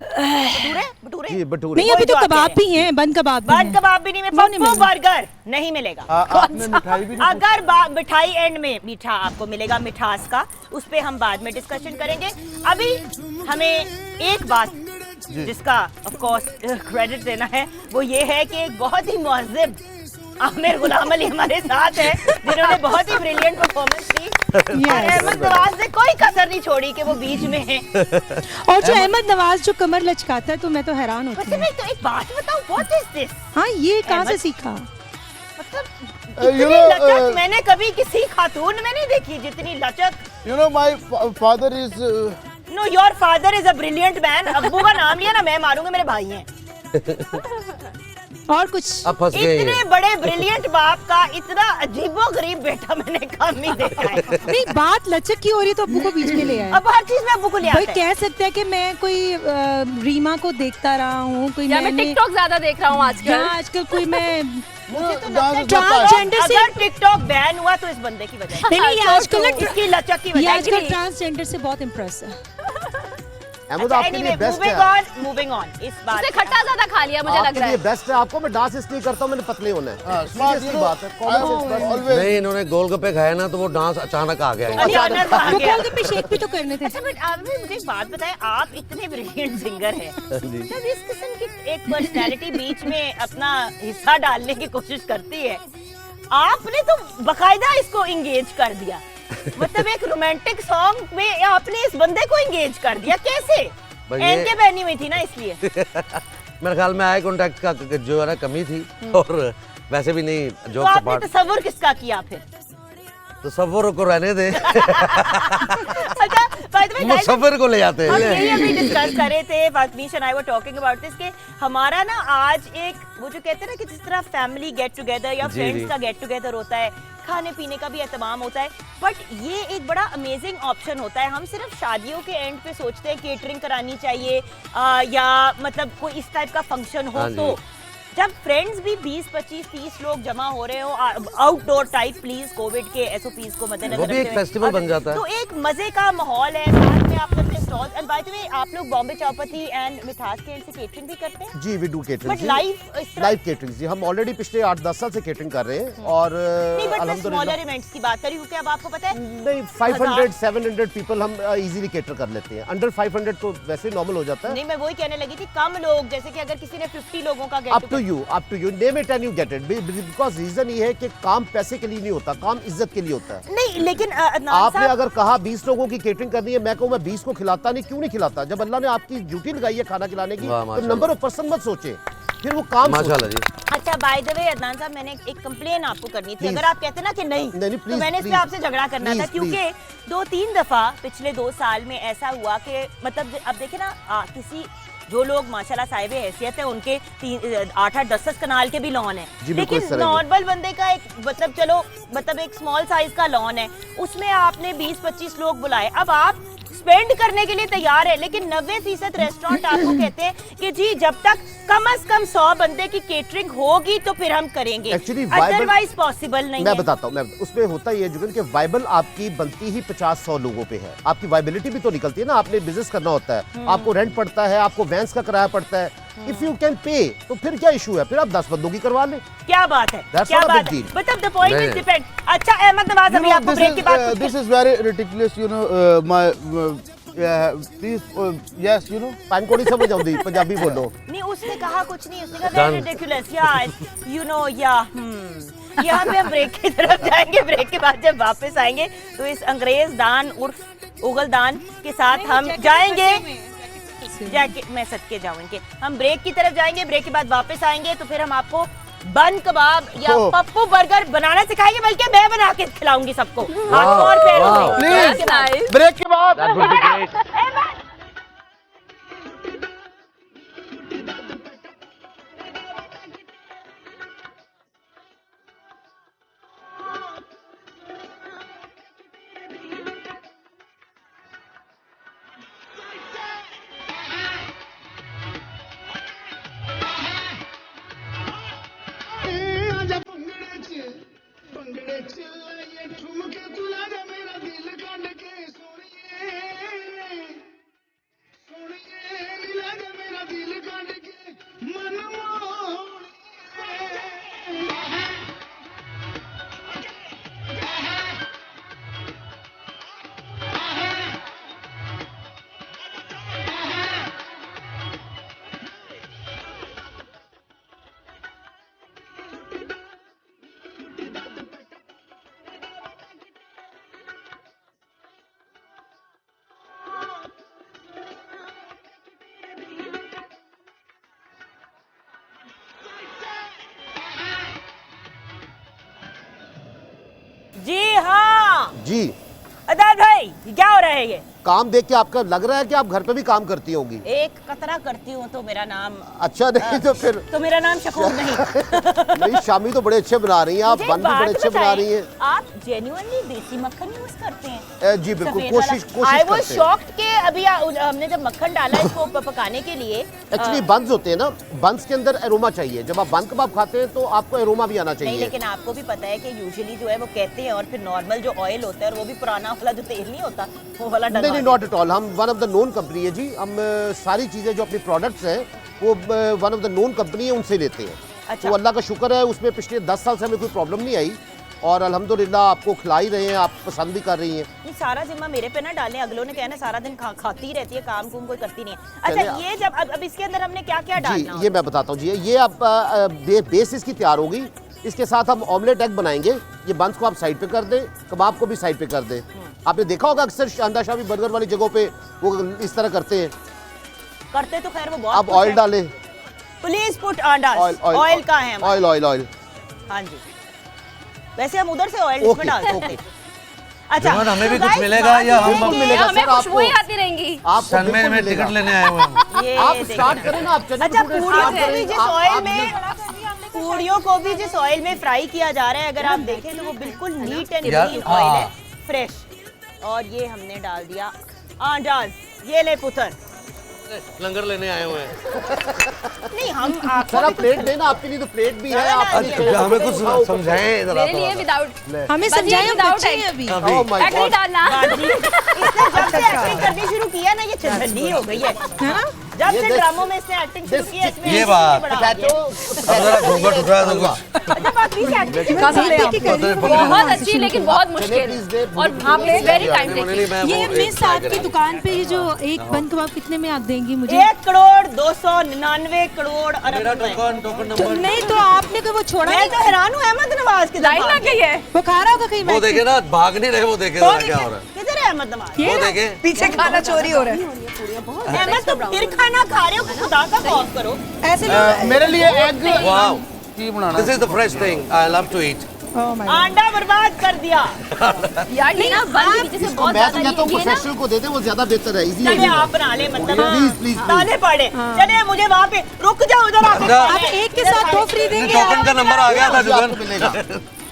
भटूरे जी भटूरे। नहीं, अभी कोई तो जो कबाब आपके भी हैं, बन कबाब भी बन हैं। कबाब भी नहीं, मैं वो नहीं पप्पू मिलेगा। बर्गर नहीं मिलेगा। आपने मिठाई भी नहीं अगर मिठाई एंड में मीठा आपको मिलेगा, मिठास का, उस पे हम बाद में डिस्कशन करेंगे। अभी हमें एक बात जिसका ऑफ कोर्स क्रेडिट देना है, वो ये है कि एक बहुत ही मुअज्जिब आमिर गुलाम अली हमारे साथ है, जिन्होंने बहुत ही ब्रिलियंट परफॉर्मेंस दी। और अहमद नवाज ने कोई कसर नहीं छोड़ी कि वो बीच में है। और जो अहमद नवाज जो कमर लचकाता है, तो मैं तो हैरान होती वैसे हूँ। मैं तो एक बात बताऊं, व्हाट इज दिस? हाँ, ये कहाँ से अहमद- सीखा? मतलब you इतनी know, लचक मैंने कभी किसी खातून में नहीं देखी, जितनी लचक। You know, my father is. No, your father is a brilliant man. अब्बू का नाम लिया ना मैं मारूंगा, मेरे भाई हैं। और कुछ अब फंस गए इतने बड़े ब्रिलियंट बाप का इतना अजीबो गरीब बेटा मैंने कम नहीं देखा है। नहीं, बात लचक की हो रही है तो अब्बू को बीच में ले आया। अब हर चीज में अब्बू को ले भाई आता है। कह सकते हैं कि मैं कोई रीमा को देखता रहा हूँ, कोई या मैं मैंने टिकटॉक ज्यादा देख रहा हूँ या आजकल। आजकल कोई मैं मुझे तो लगता है ट्रांसजेंडर से अगर टिकटॉक बैन हुआ तो इस बंदे की वजह से। नहीं, नहीं, ये आजकल ना इसकी लचक की ये वजह आजकल से। ट्रांसजेंडर से बहुत इम्प्रेस है। अहमद आपके लिए बेस्ट है। मूविंग ऑन इस बात उसने खट्टा ज्यादा खा लिया मुझे लग आपके रहा लिए है। बेस्ट है। आपको मैं डांस इसलिए करता हूँ, मैंने पतले होना है। Smart, सीधी you know, बात है। Common sense बस। always. नहीं, इन्होंने गोलगप्पे खाए ना तो वो डांस अचानक आ गया इनका। अचानक आ वो गया। गोलगप्पे शेक भी तो करने थे। अच्छा, बट आपने मुझे एक बात बताएं, आप इतने ब्रिलियंट सिंगर हैं, जब इस किस्म की एक पर्सनालिटी बीच में अपना हिस्सा डालने की कोशिश करती है, आपने तो बकायदा इसको इंगेज कर दिया। मतलब एक रोमांटिक सॉन्ग में आपने इस बंदे को इंगेज कर दिया, कैसे? भाई ये- एनके पहनी हुई थी ना इसलिए। मेरे ख्याल में आई कांटेक्ट का जो है ना कमी थी, और वैसे भी नहीं तो जोक आपने सपाट तसव्वुर किसका किया फिर? तसव्वुर को रहने दे, अच्छा, by the way, guys, मुसव्विर को ले जाते हम हैं। यही अभी डिस्कस कर रहे थे, फातमीश and I were talking about this, कि हमारा ना आज एक वो जो कहते हैं ना कि जिस तरह फैमिली गेट टुगेदर या जी, फ्रेंड्स जी। का गेट टुगेदर होता है, खाने पीने का भी एहतमाम होता है, बट ये एक बड़ा अमेजिंग ऑप्शन होता है। हम सिर्फ शादियों के एंड पे सोचते हैं केटरिंग करानी चाहिए, या मतलब कोई इस टाइप का फंक्शन हो, हाँ जी। तो जब फ्रेंड्स भी 20, 25, 30 लोग जमा हो रहे हो आउटडोर टाइप, प्लीज कोविड के एसओपीज को मद्देनजर वो भी एक रखते हुए, फेस्टिवल बन जाता है। तो एक मजे का माहौल है, साथ में आप अपने stall. And by the way, आप लोग बॉम्बे चावपत्ती एंड मिठास के एंड से केटरिंग भी करते हैं? जी we do catering. But live इस तरह लाइव केटरिंग जी, हम ऑलरेडी पिछले 8-10 साल से केटरिंग कर रहे हैं। और नहीं, बट मैं अल्हम्दुलिल्लाह स्मॉलर इवेंट्स की बात करी, क्योंकि अब आपको पता है नहीं 500-700 पीपल हम इजीली केटर कर लेते हैं। अंडर 500 तो वैसे नॉर्मल हो जाता है। नहीं, मैं वही कहने लगी थी, कम लोग, जैसे कि अगर किसी ने 50 लोगों का up to you name it and you get it, because reason ये है कि काम पैसे के लिए नहीं होता, काम इज्जत के लिए होता है। नहीं, लेकिन अदनान आपने साहब, अगर कहा 20 लोगों की केटरिंग करनी है, मैं कहूँ मैं 20 को खिलाता नहीं, क्यों नहीं खिलाता? जब अल्लाह ने आपकी ड्यूटी लगाई है खाना खिलाने की, वाह, तो माशाल्लाह। नंबर ऑफ पर्सन मत सोचे, फिर वो काम माशाल्लाह सोचे। जी। अच्छा, बाय द वे अदनान साहब, मैंने एक कंप्लेन आपको करनी थी। Please. अगर आप कहते ना कि नहीं, नहीं, तो please, मैंने इस पे please. आपसे झगड़ा करना था, Please, क्योंकि 2-3 दफा पिछले 2 साल में ऐसा हुआ कि मतलब अब देखिए ना, किसी जो लोग माशाल्लाह साहिब हैसियत है, उनके 8-8, 10-10 कनाल के भी लॉन है, जी, बिल्कुल लेकिन इस तरह के। नॉर्मल बंदे का एक मतलब चलो मतलब एक स्मॉल साइज का लॉन है, उसमें आपने 20-25 लोग बुलाए। अब आप स्पेंड करने के लिए तैयार है, लेकिन 90% रेस्टोरेंट आपको कहते हैं कि जी जब तक कम से कम 100 बंदे की केटरिंग होगी तो फिर हम करेंगे, Actually, viable- अदरवाइज पॉसिबल नहीं मैं है। बताता हूँ, उसमें होता ही है जुगन कि वाइबल आपकी बनती ही 50-100 लोगों पे है। आपकी वाइबिलिटी भी तो निकलती है ना, आपने बिजनेस करना होता है, आपको रेंट पड़ता है, आपको वैंस का किराया पड़ता है। इफ यू कैन पे, तो फिर क्या इशू है? फिर आप 10 बंदों की करवा लें। क्या बात है, That's क्या not a बात big है, deal. मतलब द पॉइंट नहीं, इज नहीं। डिपेंड। अच्छा अहमद नवाज, You अभी know, आपको ब्रेक के बाद this is very ridiculous. You know, please, yes, you know. पानकोड़ी समझ आउंदी, पंजाबी बोलो। नहीं, उसने कहा कुछ नहीं, उसने कहा Done. वेरी रिडिकुलस, यार यू नो, या यहाँ पे हम ब्रेक की तरफ जाएंगे। ब्रेक के बाद जब वापस आएंगे तो इस अंग्रेज दान उर्फ उगल दान के साथ हम जाएंगे, जाके मैं सदके जाऊंगे। हम ब्रेक की तरफ जाएंगे, ब्रेक के बाद वापस आएंगे तो फिर हम आपको बन कबाब या Oh. पप्पू बर्गर बनाना सिखाएंगे, बल्कि मैं बना के खिलाऊंगी सबको हाथों और पैरों Wow. में। Please, Nice. break के बाद That would be great. चिल्लाइए ठुमके तुला जा मेरा दिल काट के सोनिए सोनिए मिला जा मेरा दिल काट के मन जी हाँ जी अदार भाई ये क्या हो रहा है ये? काम देख के आपका लग रहा है कि आप घर पे भी काम करती होंगी। एक कतरा करती हूँ तो मेरा नाम अच्छा नहीं तो फिर तो मेरा नाम शकूर नहीं। नहीं, शामी तो बड़े अच्छे बना रही हैं आप, मुझे बन भी बात बड़े अच्छे बना बताएं, रही हैं। आप जेन्युइनली देसी मक्खन यूज करते हैं? जी बिल्कुल, सफेद कोशिश वाला? I was करते हैं। shocked कि अभी हमने जब मक्खन डाला इसको पकाने के लिए एक्चुअली बंस होते हैं ना, बंस के अंदर एरोमा चाहिए। जब आप बन कबाब खाते हैं तो आपको एरोमा भी आना नहीं, चाहिए। लेकिन आपको भी पता है कि यूजुअली जो है वो कहते हैं और फिर नॉर्मल जो ऑयल होता है और वो भी पुराना वाला जो तेल नहीं होता वो वाला नहीं डलवा नहीं, नॉट एट ऑल। हम one of the known company है जी। हम सारी चीज़ें जो अपनी प्रोडक्ट्स हैं वो one of the known company है, उनसे लेते हैं। अच्छा। तो अल्लाह का शुक्र है, उसमें पिछले 10 साल से हमें कोई प्रॉब्लम नहीं आई और अल्हम्दुलिल्लाह आपको खिला ही रहे हैं, आप पसंद भी कर रही हैं। नहीं, सारा जिम्मा मेरे पे ना डालें। अगलों ने कहना सारा दिन खाती रहती है, काम कुम कोई करती नहीं है। चलिए, अच्छा ये जब अब इसके अंदर हमने क्या क्या जी डालना ये मैं बताता हूँ जी। ये अब बेस इसकी तैयार होगी। इसके साथ हम ऑमलेट एग बनाएंगे। ये बंस को आप साइड पे कर दें, कबाब को भी साइड पे कर दें। आपने देखा होगा अक्सर शानदार शामी बर्गर वाली जगहों पे वो इस तरह करते हैं। करते तो खैर वो बहुत आप ऑयल डालें। Please put अंडास। ऑयल का है हमारा? Oil oil oil. हाँ जी, वैसे हम उधर से ऑयल इसमें ओके डालते ओके। हैं। अच्छा जुम्मन, हमें भी तो कुछ guys, मिलेगा या बात ये हम है मिलेगा हमें सर आपको। खुशबुएं आती रहेंगी। आपको सन में बिल्कुल टिकट मिलेगा। लेने आए हुए हैं। ये आप देखिए। स्टार्ट करें ना, आप चने अच्छा भटूरे पूड़ियों start को भी करें। जिस आप- ऑयल आप में पूड़ियों को भी जिस ऑयल में फ्राई किया जा रहा है, अगर आप देखें तो वो बिल्कुल नीट एंड यार, क्लीन ऑयल है, हाँ। फ्रेश। और ये हमने डाल दिया अंडाज। ये ले पुत्र। लंगर लेने आए हुए हैं। नहीं हम आपको सर आप भी प्लेट देना, आपके लिए तो प्लेट भी है। ना, आप अच्छा, हमें कुछ समझाएं जरा। मेरे लिए विदाउट हमें समझाए हम बच्चे हैं अभी। Oh my एग नहीं God। डालना। इसने जब से एक्टिंग करनी शुरू किया ना ये चंदनी हो गई है। जब ये से देख- ड्रामों में इसने एक्टिंग शुरू की है इसमें ये acting बात। भी बढ़ा दिया। अब जरा घूंघट उठाया तो कुछ। अच्छा बात नहीं एक्टिंग शुरू की है। बहुत अच्छी लेकिन बहुत मुश्किल please दे, और आप वेरी टाइम टेकिंग। ये मिस आपकी दुकान पे ये जो एक बन कबाब कितने में आप देंगी मुझे? 1,299 करोड़ अरब मेरा रुपए। टोकन नंबर नहीं तो आपने को वो छोड़ा मैं नहीं? तो हैरान हूँ अहमद नवाज के लाइन लग गई है। वो खा रहा होगा कहीं वो बैठ के? देखे ना, भाग नहीं रहे, वो देखे जरा क्या हो रहा है। किधर है अहमद नवाज? वो देखे पीछे खाना चोरी हो रहा है। अहमद तुम फिर खाना खा रहे हो, खुदा का खौफ करो। ऐसे लोग मेरे लिए एग वाओ, की बनाना this is the fresh thing I love to eat. अंडा बर्बाद कर दिया। यार ये ना बन के पीछे से बहुत मैं तो ज्यादा कहता हूँ ये ना प्रोफेशनल को देते, वो ज्यादा बेहतर है। इजी चले है। आप बना ले मतलब Please, please, please. दाने पड़े। चले मुझे वहाँ पे रुक जाओ उधर आके अच्छा। आप एक के साथ दो फ्री देंगे। टोकन का नंबर आ गया था आपको जुगन। मिलेगा।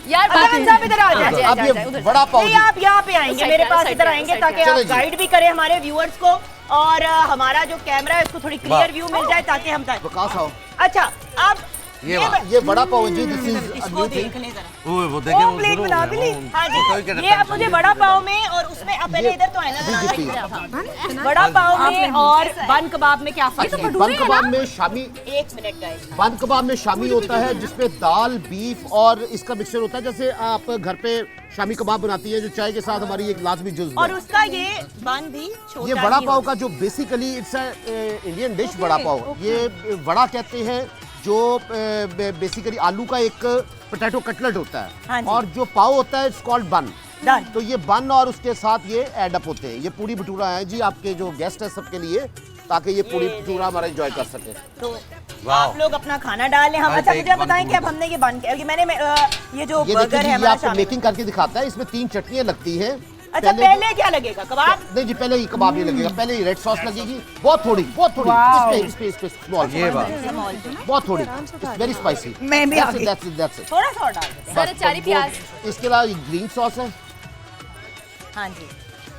यार अहमद साहब इधर आ जाए। अब ये बड़ा पाव नहीं जी। आप यहाँ पे आएंगे, साइड मेरे पे, पास साइड इधर पे, आएंगे साइड ताकि पे। आप चलो जी। गाइड भी करें हमारे व्यूअर्स को और हमारा जो कैमरा है उसको थोड़ी वाह। क्लियर व्यू मिल जाए ताकि हम प्रकाश आओ। अच्छा आप ये वाह। ये बड़ा पाव जी, दिस इज अ इसको न्यू देख थिंग। ले जरा। वो देखे वो वो प्लेट शुरू हो बना गया, भी ली। वो- हाँ कोई जी, के ये अब मुझे बड़ा पाव में और उसमें अब पहले इधर तो है ना जी, जरा जी, इधर बड़ा पाव में और बन कबाब में क्या फर्क है? बन कबाब में शामी, एक मिनट गाइस। बन कबाब में शामी होता है जिसमें दाल, बीफ और इसका मिक्सचर होता है। जैसे आप घर पे शामी कबाब बनाती है जो चाय के साथ हमारी एक लाजमी जुज़्व और है। उसका ये बन भी छोटा ये बड़ा ही पाव होता का जो बेसिकली इट्स इंडियन डिश बड़ा पाव। ये वड़ा कहते हैं जो बेसिकली आलू का एक पोटैटो कटलेट होता हाँ है जी। और जो पाव होता है इट्स कॉल्ड बन। Done. तो ये बन और उसके साथ ये एड अप होते हैं। ये पूरी भटूरा है जी आपके जो गेस्ट है सबके लिए, ताकि ये पूरी भटूरा हमारा एंजॉय कर सके। तो वाह। आप लोग अपना खाना डालें। हम I'll अच्छा take मुझे one बताएं कि अब food. हमने ये बन के मैंने ये जो ये देखिए बर्गर जी, है ये हमारा आपको शामिल। मेकिंग करके दिखाता है। इसमें 3 चटनियाँ लगती हैं। अच्छा पहले क्या लगेगा? कबाब? नहीं जी, पहले ही कबाब नहीं लगेगा, पहले ही रेड सॉस लगेगी। बहुत थोड़ी इस पे स्मॉल। ये बात। बहुत थोड़ी, इट्स वेरी स्पाइसी। मैं भी आ गई। That's it. थोड़ा सा और डाल देते हैं। सर चारी प्याज। इसके अलावा ग्रीन सॉस है। हाँ जी,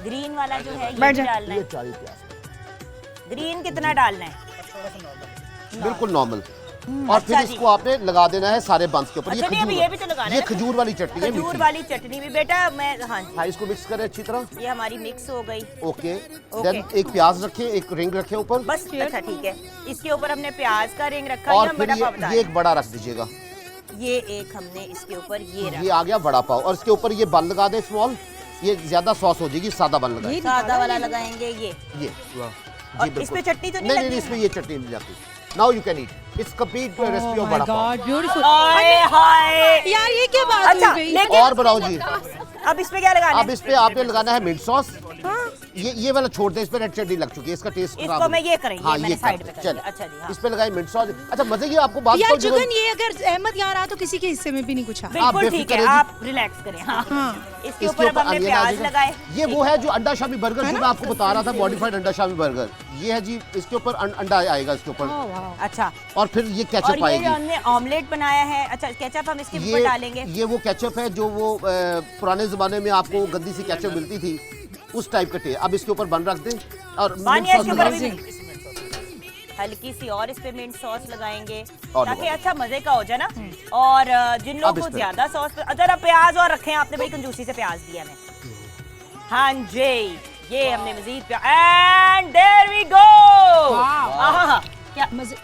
ग्रीन वाला जो है ये बैठ भी जा। डालना ये है। 40 प्याज ग्रीन कितना डालना है? बिल्कुल नॉर्मल। और फिर अच्छा जी। इसको आपने लगा देना है सारे बंस के ऊपर। अच्छा नहीं, अभी ये भी तो लगाना ये है। खजूर वाली चटनी है, खजूर मीठी। वाली चटनी भी बेटा मैं, हाँ जी, हाँ, इसको मिक्स करें अच्छी तरह। ये हमारी मिक्स हो गई। Okay, okay. देन एक प्याज रखें, एक रिंग रखें ऊपर। बस अच्छा ठीक है, इसके ऊपर हमने प्याज का रिंग रखा है, और हम फिर बड़ा पाव बता ये एक बड़ा रख दीजिएगा। ये एक हमने इसके ऊपर ये ये आ गया बड़ा पाव, और इसके ऊपर ये बन लगा दें स्मॉल। ये ज्यादा सॉस हो जाएगी, सादा बन लगाए। सादा वाला लगाएंगे ये। ये और जी, इस पे बिल्कुल। चटनी तो नहीं नहीं, लगी? इसमें ये चटनी नहीं जाती। Now you can eat, it's complete recipe of बड़ा पाव। ब्यूटीफुल। हाय हाय यार ये क्या बात अच्छा हुई भाई? लेकिन और बनाओ जी। अब इसमें क्या लगाना अब है? इस पे आपने लगाना है मिंट सॉस। ये वाला छोड़ दे, इस पे रेड चटनी लग चुकी है, इसका टेस्ट इसको खराब हो मैं गया। ये करेंगे, हाँ, मैंने कर साइड दे, पे कर चल। दिया। अच्छा जी, हाँ। इस पे लगाए मिंट सॉस। अच्छा, मजे की आपको बात यार बताऊं, जुगन, ये अगर अहमद यहाँ रहा तो किसी के हिस्से में भी नहीं कुछ आ। बिल्कुल ठीक बेफिक्र है, रहिए। आप रिलैक्स करें। हाँ इसके ऊपर अब हमने अनियन आ प्याज जाएगा। लगाए। ये वो है जो अंडा शामी बर्गर जो मैं आपको बता रहा था, मॉडिफाइड अंडा शामी बर्गर। ये है जी, इसके ऊपर अंडा आएगा इसके ऊपर, अच्छा, और फिर ये और केचप ये जो आएगी। हमने ऑमलेट बनाया है, अच्छा केचप हम इसके ऊपर डालेंगे। ये वो केचप है जो वो पुराने जमाने में आपको गंदी सी केचप मिलती थी, उस टाइप का टेस्ट। अब इसके ऊपर बन रख दें और बानिया मिंट इसके सॉस ऊपर लगाएं। भी हल्की सी और इस पे मिंट सॉस लगाएंगे और ताकि लगाओ। अच्छा मजे का हो जाए ना। और जिन अब लोगों इस को पे। ज्यादा सॉस, जरा प्याज और रखें, आपने बड़ी कंजूसी से प्याज दिया हमें। हाँ जी, ये हमने मजीद एंड देयर वी गो। आहा, क्या मजे।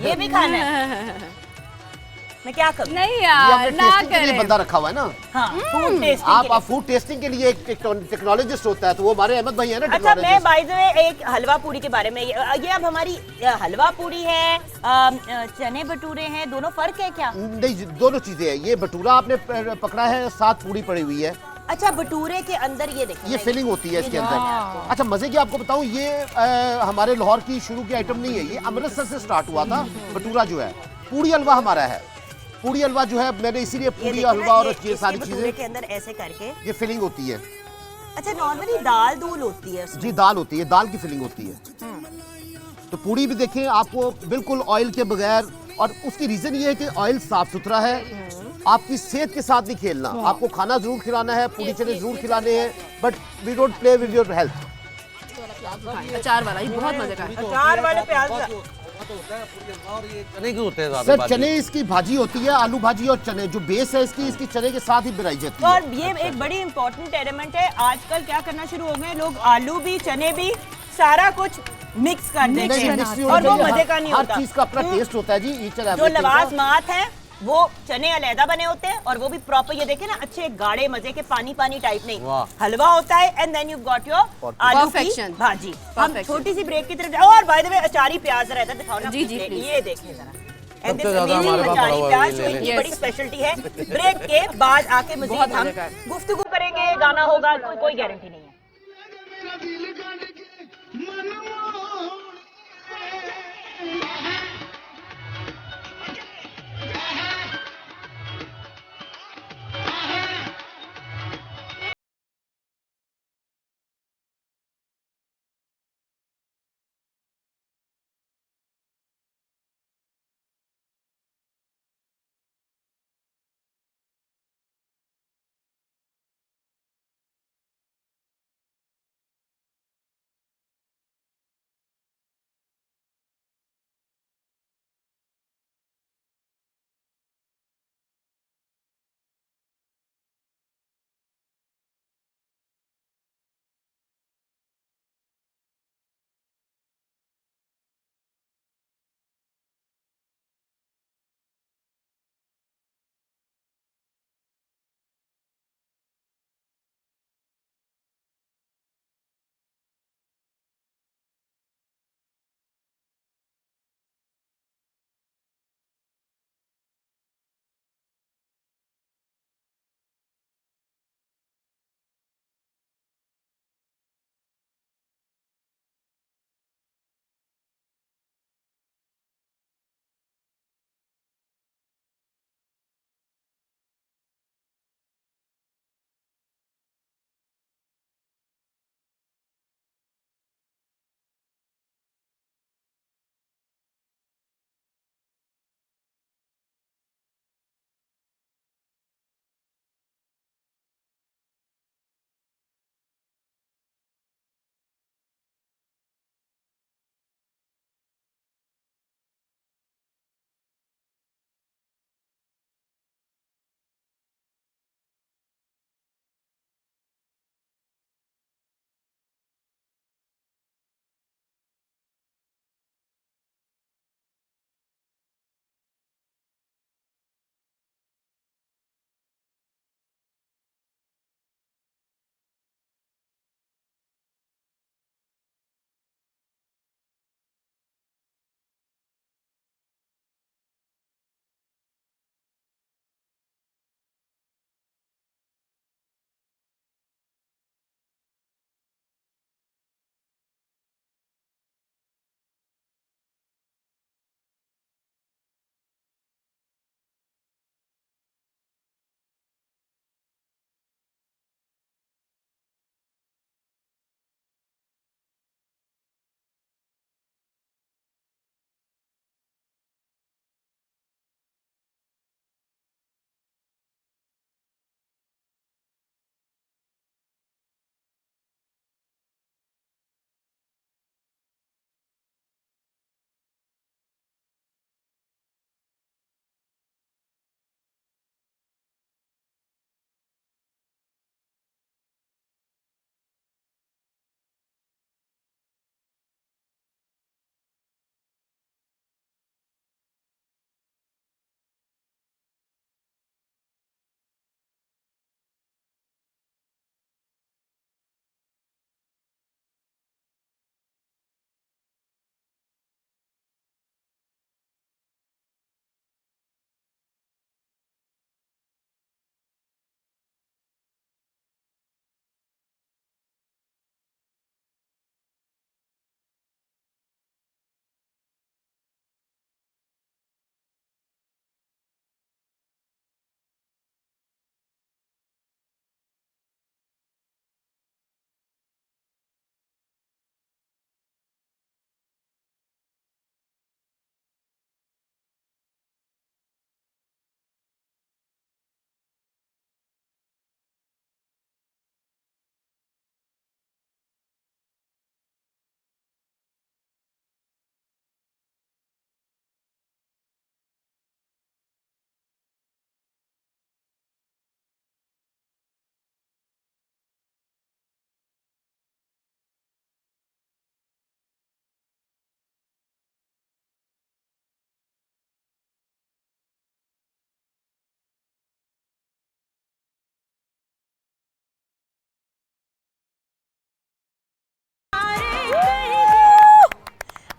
ये भी खाना है? मैं क्या करूं? नहीं ये यार आपने ना टेस्टिंग के लिए करें। बंदा रखा हुआ है ना। हाँ, फूड टेस्टिंग आप फूड टेस्टिंग के लिए एक टेक्नोलॉजिस्ट होता है, तो वो हमारे अहमद भाई है ना अच्छा, मैं टेक्नोलॉजिस्ट। बाय द वे एक हलवा पूरी के बारे में, ये अब हमारी हलवा पूरी है, चने भटूरे हैं, दोनों फर्क है क्या? नहीं, दोनों चीजें हैं। ये भटूरा आपने पकड़ा है, साथ पूरी पड़ी हुई है। अच्छा, भटूरे के अंदर ये देखिए, ये फिलिंग होती है इसके ये अंदर। देखो। अच्छा, मजे की आपको बताऊं, ये हमारे लाहौर की शुरू की आइटम नहीं है, ये अमृतसर से स्टार्ट हुआ था। भटूरा जो है, पूड़ी हलवा हमारा है। पूड़ी हलवा जो है, मैंने इसीलिए ये पूड़ी देखिए ना, हलवा और ये इसके सारी भटूरे चीजें, के अंदर ऐसे करके। ये फिलिंग होती है अच्छा, नॉर्मली दाल दूल होती है उसमें। जी, दाल होती है, दाल की फिलिंग होती है। तो पूड़ी भी देखें आपको बिल्कुल ऑयल के बगैर, और उसकी रीजन ये है कि ऑयल साफ सुथरा है। आपकी सेहत के साथ नहीं खेलना, आपको खाना जरूर खिलाना है, पूरी चने जरूर खिलाने हैं, but we don't play with your health. अचार वाला ये बहुत मजे का है। अचार वाले प्याज और ये चने क्यों होते हैं ज्यादा सर, बाकी? चने इसकी भाजी होती है, आलू भाजी, और चने जो बेस है इसकी चने के साथ ही बनाई जाती है। और ये एक बड़ी इंपॉर्टेंट एलिमेंट है। आजकल क्या करना शुरू हो गए लोग, आलू भी चने भी सारा कुछ मिक्स कर देते नहीं, हैं, मिक्स नहीं और वो होना चाहिए। मजे का नहीं हर होता। चीज का अपना टेस्ट होता है जी। ईच एंड जो एवरीथिंग का। लवाजमात हैं वो चने अलहदा बने होते हैं, और वो भी प्रॉपर, ये देखे ना, अच्छे गाढ़े मजे के, पानी पानी टाइप नहीं। वाह। हलवा होता है, and then you got your आलू की Perfection. भाजी। हम Perfection. छोटी सी ब्रेक की तरफ जाओ, और बाय द वे अचारी प्याज रहता है, दिखाओ ना। जी, जी, please. ये देखें जरा, एंड सबसे ज्यादा हमारे पास पड़ा हुआ है, प्याज ये जो ले इनकी लें। बड़ी Yes. स्पेशलिटी है। ब्रेक के बाद आके मजीद बहुत हम मजे का है। गुफ्तगू करेंगे, गाना होगा, कोई गारंटी नहीं है। मेरा दिल काट के मन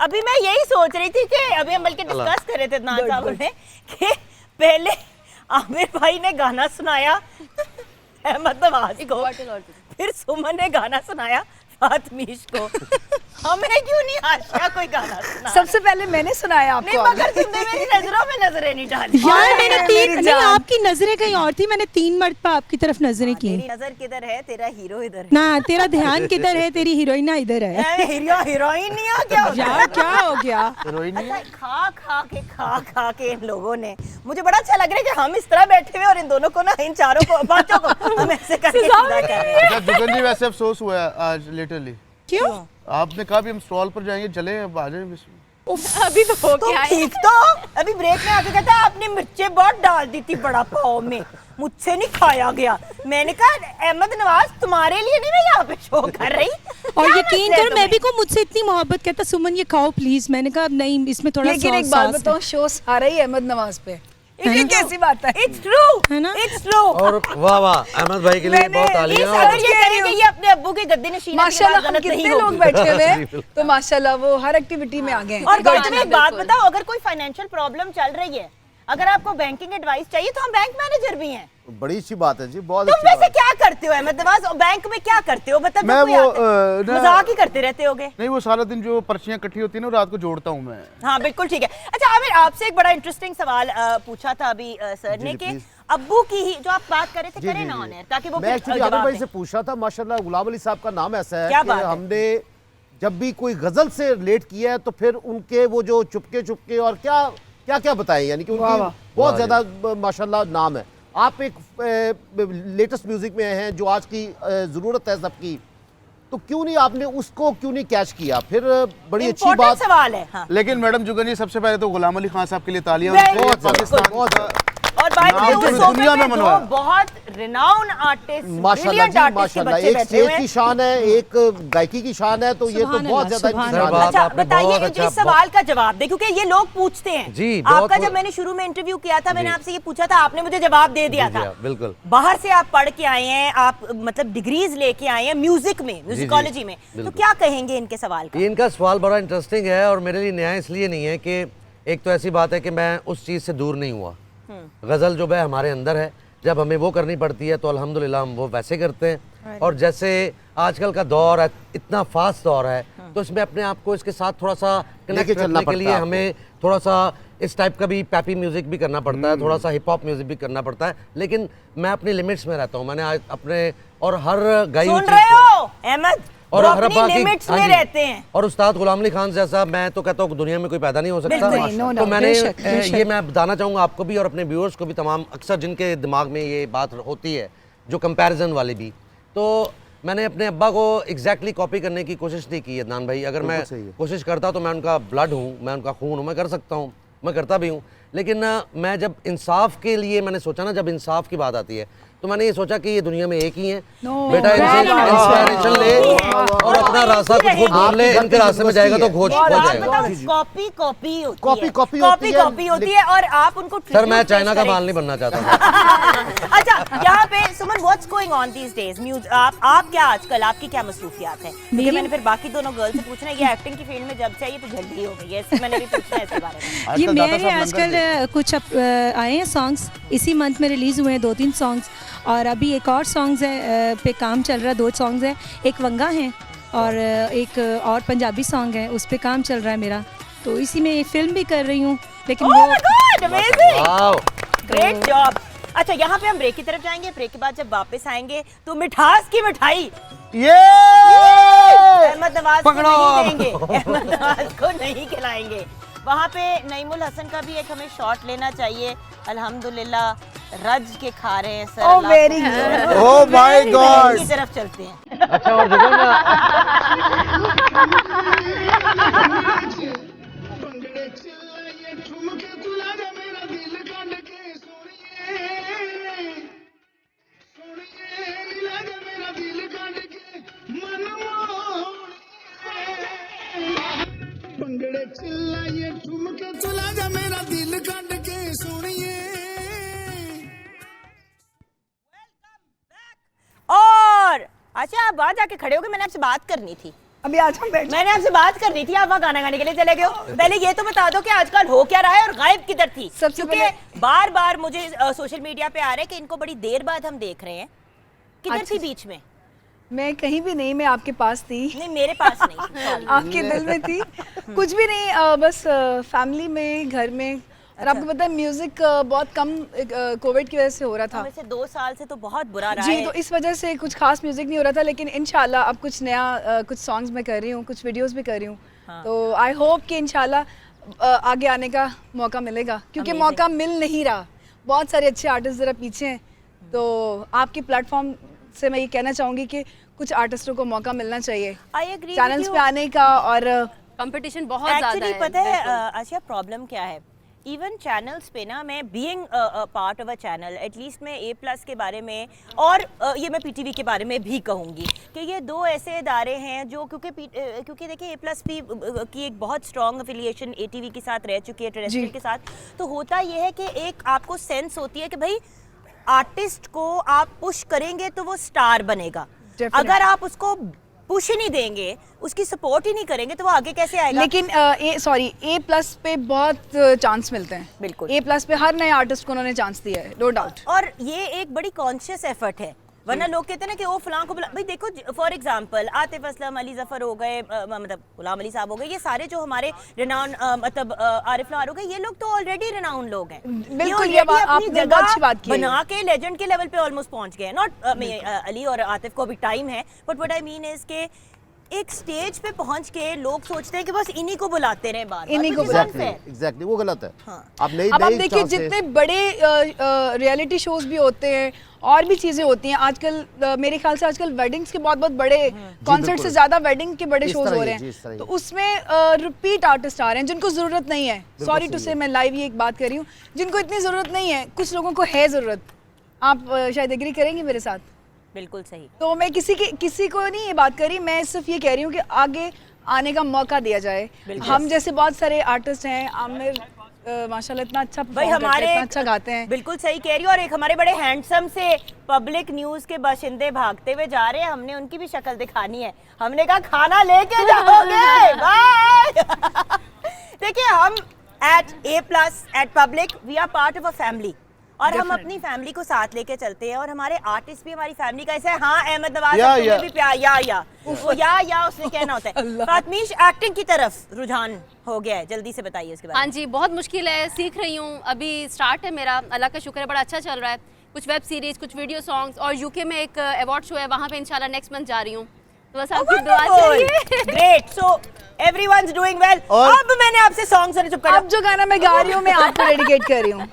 अभी मैं यही सोच रही थी कि अभी हम बल्कि डिस्कस कर रहे थे नाज साहब ने कि पहले आमिर भाई ने गाना सुनाया अहमद नवाज को, फिर सुमन ने गाना सुनाया फातमीश को। हमें क्यों नहीं आशा कोई गाना सुना? सबसे पहले मैंने सुनाया नहीं, आपको। मगर तुमने मेरी नजरों में नजरें नहीं डाली। यार मैंने तीन मेरी नहीं, जान। आपकी नजरें कहीं और थी, मैंने 3 मरतबा आपकी तरफ नजरें की। तेरी नजर किधर है, तेरा हीरो इधर है। ना तेरा ध्यान किधर है, तेरी हीरोइना इधर है। हीरोइन नहीं हो क्या होता है? यार क्या हो गया? अच्छा, खा के इन लोगों ने, मुझे बड़ा अच्छा लग रहा है कि हम इस तरह बैठे हुए और इन दोनों को ना, इन चारों को, पांचों को हम ऐसे करके सीधा कर रहे हैं। अच्छा जुगन जी, वैसे अफसोस हुआ है आज लिटरली। क्यों? आपने कहा भी हम स्टॉल पर जाएंगे, चले अब आ जाए। अभी तो हो तुम गया है। ठीक तो अभी ब्रेक में आके कहता आपने मिर्चें बहुत डाल दी थी बड़ा पाव में, मुझसे नहीं खाया गया। मैंने कहा अहमद नवाज तुम्हारे लिए नहीं मैं यहाँ पे शो कर रही। और क्या यकीन मसला है कर, मैं भी तुम्हें? को मुझसे इतनी मोहब्बत कहता सुमन ये खाओ प्लीज, मैंने कहा अब नहीं, इसमें थोड़ा लेकिन एक बात बताओ, शो सारा ही अहमद नवाज पे। ये कैसी बात है? It's true, है ना? it's true। और वाह वाह अहमद भाई के लिए मैंने बहुत इस तालियां। अगर ये करेंगे ये अपने अब्बू के गद्दे नशीन माशाल्लाह हम कितने लोग बैठे हुए हैं, तो माशाल्लाह वो हर एक्टिविटी में आगे हैं। और भाई तुम्हें एक बात बताओ, अगर कोई फाइनेंशियल प्रॉब्लम चल रही है, अगर आपको बैंकिंग एडवाइस चाहिए तो हम बैंक मैनेजर भी हैं। बड़ी अच्छी बात है जी, बहुत तुम अच्छी वैसे बात क्या करते हो अहमद नवाज, बैंक में क्या करते हो? मतलब मैं जब कोई वो, आता है, ना- मजाक ही करते रहते होगे। नहीं, वो सारा दिन जो पर्चियां इकट्ठी होती है ना, रात को जोड़ता हूँ मैं। हाँ बिल्कुल ठीक है। अच्छा आमिर, आपसे एक बड़ा इंटरेस्टिंग सवाल पूछा था अभी सर ने कि please। अब्बू की ही जो आप बात कर रहे थे, जी, करें जी, ना जी। ऑन एयर, ताकि वो मैं फिर एक्चुअली जवाब आमिर भाई दें। से पूछा था, माशाल्लाह गुलाम अली साहब का नाम ऐसा है क्या कि बात है? हमने जब भी कोई गजल से रिलेट किया है तो फिर उनके वो जो चुपके और क्या क्या क्या बताएं, यानी कि उनकी बहुत ज्यादा माशाल्लाह नाम है। आप एक लेटेस्ट म्यूजिक में हैं जो आज की जरूरत है सबकी, तो क्यों नहीं आपने उसको क्यों नहीं कैच किया? फिर बड़ी अच्छी Important बात। सवाल है। हाँ। लेकिन मैडम जुगन जी, सबसे पहले तो गुलाम अली खान साहब के लिए तालियां। Very बहुत good, पाकिस्तान बहुत और बाय द वे नाम उस तो सोफे दुनिया पे में दो मनवाया। बहुत रिनाउंड आर्टिस्ट, माशाल्लाह ब्रिलियंट जी, आर्टिस्ट के माशाल्लाह बच्चे एक बैठे हुए स्टेज की हैं। शान है, एक गायकी की शान है, तो ये तो सुभान बहुत अल्लाह, ज्यादा सुभान इनकी अल्लाह। शान है। अच्छा आपने बताइए, बहुत इस अच्छा, सवाल का जवाब दे, क्योंकि ये लोग पूछते हैं। जी, आपका बहुत- जब मैंने शुरू में इंटरव्यू किया था, मैंने जी। आपसे ये पूछा था, आपने मुझे जवाब दे दिया जी, था। बिल्कुल। बाहर से आप पढ़ के आए हैं, आप मतलब डिग्रीज लेके आए हैं म्यूजिक में, म्यूजिकोलॉजी में, तो बिल्कुल। क्या कहेंगे इनके सवाल का? ये इनका सवाल बड़ा इंटरेस्टिंग है और मेरे लिए नया इसलिए नहीं है कि एक तो ऐसी बात है कि मैं उस चीज़ से दूर नहीं हुआ। गज़ल जो है हमारे अंदर है, जब हमें वो करनी पड़ती है तो अल्हम्दुलिल्लाह हम वो वैसे करते हैं। और जैसे आजकल का दौर है, इतना फास्ट दौर है, तो इसमें अपने आप को इसके साथ थोड़ा सा कनेक्ट लेके चलना करने के पड़ता लिए है हमें थोड़ा सा इस टाइप का भी पैपी म्यूजिक भी करना पड़ता है, थोड़ा सा हिप हॉप म्यूजिक भी करना पड़ता है, लेकिन मैं अपनी लिमिट्स में रहता हूँ। मैंने आज अपने और हर गाई हुई सुन चीज़ रहे को- हो अहमद, और वो हर अपनी बाकी लिमिट्स हाँ में जी। रहते हैं। और उस्ताद गुलाम अली खान जैसा मैं तो कहता हूँ दुनिया में कोई पैदा नहीं हो सकता। बिल्कुल, नहीं, no, तो no, मैंने बेशक, बेशक। ये मैं बताना चाहूँगा आपको भी और अपने व्यूअर्स को भी, तमाम अक्सर जिनके दिमाग में ये बात होती है जो कंपैरिजन वाली भी, तो मैंने अपने अब्बा को एग्जैक्टली कॉपी करने की कोशिश नहीं की अदनान भाई। अगर मैं सही है। कोशिश करता तो मैं उनका ब्लड हूँ, मैं उनका खून हूँ, मैं कर सकता हूँ, मैं करता भी हूँ। लेकिन मैं जब इंसाफ के लिए मैंने सोचा ना, जब इंसाफ की बात आती है तो मैंने ये सोचा कि ये दुनिया में एक ही है। बेटा इनसे इंस्पिरेशन ले और अपना रास्ता कुछ खुद ढूंढ ले, इनके रास्ते में जाएगा तो खोज हो जाएगा। कॉपी कॉपी होती कॉपी- है, कॉपी होती है, कॉपी होती है और आप उनको सर मैं tribute चाइना पेश का करें। माल नहीं बनना चाहता। अच्छा यहाँ पे Suman, what's going on these days? आप क्या आजकल, आपकी क्या मसरूफियात है? क्योंकि मैंने फिर बाकी दोनों गर्ल्स से पूछना है, ये एक्टिंग की फील्ड में जब से आई तो जल्दी हो गई है, इससे मैंने भी पूछना है इसके बारे में। ये आजकल दाता मेरे साहब आजकल लंदन कुछ आए हैं सॉन्ग्स, इसी मंथ में रिलीज़ हुए हैं 2-3 सॉन्ग्स, और अभी एक और सॉन्ग्स है पे काम चल रहा है, 2 सॉन्ग्स हैं, एक वंगा है और एक और पंजाबी सॉन्ग है, उस पे काम चल रहा है मेरा, तो इसी में फिल्म भी कर रही हूँ, लेकिन Oh my God, amazing! Wow. Great job. अच्छा यहाँ पे हम ब्रेक की तरफ जाएंगे, ब्रेक के बाद जब वापस आएंगे तो मिठास की मिठाई ये अहमद नवाज को नहीं देंगे, अहमद नवाज को नहीं खिलाएंगे। वहाँ पे नईमुल हसन का भी एक हमें शॉट लेना चाहिए। अल्हम्दुलिल्लाह रज के खा रहे हैं सर। Oh, अल्लाह very को- good. Oh my God. की तरफ चलते हैं। अच्छा और जुगल ਭੰਗੜੇ ਚਲਾਈਏ ਠੁਮਕੇ ਤੁਲਾ ਜਾ ਮੇਰਾ ਦਿਲ ਕੱਢ ਕੇ ਸੋਹਣੀਏ ਸੋਹਣੀਏ ਨੀਲਾ ਜਾ ਮੇਰਾ ਦਿਲ ਕੱਢ ਕੇ ਮਨ ਮੋਹਣੀਏ ਭੰਗੜੇ ਚਲਾਈਏ ਠੁਮਕੇ ਤੁਲਾ ਜਾ ਮੇਰਾ ਦਿਲ ਕੱਢ ਕੇ ਸੋਹਣੀਏ और अच्छा आप वहाँ जाके खड़े हो गए, मैंने आपसे बात करनी थी। अभी आज हम बैठ मैंने आपसे बात कर रही थी, आप वहाँ गाना गाने के लिए चले गए हो। पहले ये तो बता दो कि आजकल हो क्या रहा है और गायब किधर थी? सबसे क्योंकि बार बार मुझे सोशल मीडिया पे आ रहा है कि इनको बड़ी देर बाद हम देख रहे हैं। किधर अच्छा। थी बीच में? मैं कहीं भी नहीं, मैं आपके पास थी। नहीं, मेरे पास नहीं। आपके दिल में थी। कुछ भी नहीं, बस फैमिली में, घर में। और आपको पता है म्यूजिक बहुत कम कोविड की वजह से हो रहा था। वैसे 2 साल से तो बहुत बुरा रहा जी, है। तो इस वजह से कुछ खास म्यूजिक नहीं हो रहा था, लेकिन इंशाल्लाह अब कुछ नया, कुछ सॉन्ग्स मैं कर रही हूँ, कुछ वीडियोस भी कर रही हूँ। तो आई होप कि इंशाल्लाह आगे आने का मौका मिलेगा, क्योंकि मौका मिल नहीं रहा। बहुत सारे अच्छे आर्टिस्ट ज़रा पीछे हैं, तो आपकी प्लेटफॉर्म से मैं ये कहना चाहूँगी कि कुछ आर्टिस्टों को मौका मिलना चाहिए चैनल्स पे आने का। और कंपटीशन बहुत ज़्यादा एक्चुअली है। पता है अच्छा प्रॉब्लम क्या है, इवन चैनल्स पे ना, मैं being part of a channel, at least मैं A+ के बारे में और ये मैं PTV के बारे में भी कहूँगी कि ये 2 ऐसे इदारे हैं जो, क्योंकि देखिए A+ भी की एक बहुत स्ट्रॉन्ग एफिलिएशन ATV के साथ रह चुकी है, टेरेस्ट्रियल के साथ। तो होता ये है कि एक आपको सेंस होती है कि भाई आर्टिस्ट को आप पुश करेंगे तो वो स्टार बनेगा, अगर आप उसको पुश ही नहीं देंगे, उसकी सपोर्ट ही नहीं करेंगे, तो वो आगे कैसे आएगा? लेकिन A+ पे बहुत चांस मिलते हैं। बिल्कुल। A+ पे हर नए आर्टिस्ट को उन्होंने चांस दिया है, नो डाउट। और ये एक बड़ी कॉन्शियस एफर्ट है, वरना लोग कहते हैं ना कि वो फलां को बुला, भाई देखो फॉर एग्जांपल आतिफ असलम, अली जफर हो गए, मतलब गुलाम अली साहब हो गए, ये सारे जो हमारे रिनाउन, मतलब आरिफ लहार हो गए, ये लोग तो ऑलरेडी रिनाउन लोग हैं। बिल्कुल, ये बात आपने बहुत अच्छी बात की है। बना के लेजेंड के लेवल पे ऑलमोस्ट पहुंच गए हैं। नॉट अली और आतिफ को भी टाइम है, but what I mean is के एक स्टेज पे पहुंच के लोग सोचते हैं कि बस इन्हीं को बुलाते रहे, बार इन्हीं को एग्जैक्टली वो गलत है। आप नहीं, अब आप देखिए जितने बड़े रियलिटी शोज भी होते हैं और भी चीजें होती हैं आजकल, मेरे ख्याल से आजकल वेडिंग्स के बहुत बड़े कॉन्सर्ट से ज्यादा वेडिंग के बड़े शोज हो रहे हैं, तो उसमें रिपीट आर्टिस्ट आ रहे हैं जिनको जरूरत नहीं है। सॉरी टू से मैं लाइव ये एक बात कर रही हूँ, जिनको इतनी जरूरत नहीं है, कुछ लोगों को है जरूरत। आप शायद एग्री करेंगे मेरे साथ। बिल्कुल सही। तो मैं किसी को नहीं ये बात करी, मैं सिर्फ ये कह रही हूँ कि आगे आने का मौका दिया जाए। हम जैसे बहुत सारे आर्टिस्ट हैं, आमिर माशाल्लाह इतना अच्छा भाई हमारे इतना अच्छा गाते हैं। बिल्कुल सही कह रही हो। और एक हमारे बड़े हैंडसम से पब्लिक न्यूज के बाशिंदे भागते हुए जा रहे हैं, हमने उनकी भी शक्ल दिखानी है। हमने कहा खाना लेके जाओगे बाय। देखिए हम at A+ at public we are part of a family, और हम अपनी फैमिली को साथ लेके चलते हैं, और हमारे आर्टिस्ट भी हमारी फैमिली का ऐसा है। हाँ अहमद नवाज तुम्हें भी प्यार वो या उसने कहना होता है। फातमीश एक्टिंग की तरफ रुझान हो गया है, जल्दी से बताइए उसके बारे में। हाँ जी, बहुत मुश्किल है, सीख रही हूँ, अभी स्टार्ट है मेरा, अल्लाह का शुक्र है, बड़ा अच्छा चल रहा है। कुछ वेब सीरीज, कुछ वीडियो सॉन्ग्स, और यूके में एक अवार्ड शो है, वहाँ पे इंशाल्लाह नेक्स्ट मंथ जा रही हूँ, तो बस आपकी दुआ चाहिए। ग्रेट, सो एवरीवन's doing well। अब मैंने आपसे सॉन्ग से चुप कर, अब जो गाना मैं गा रही हूँ मैं आपको डेडिकेट कर रही हूँ।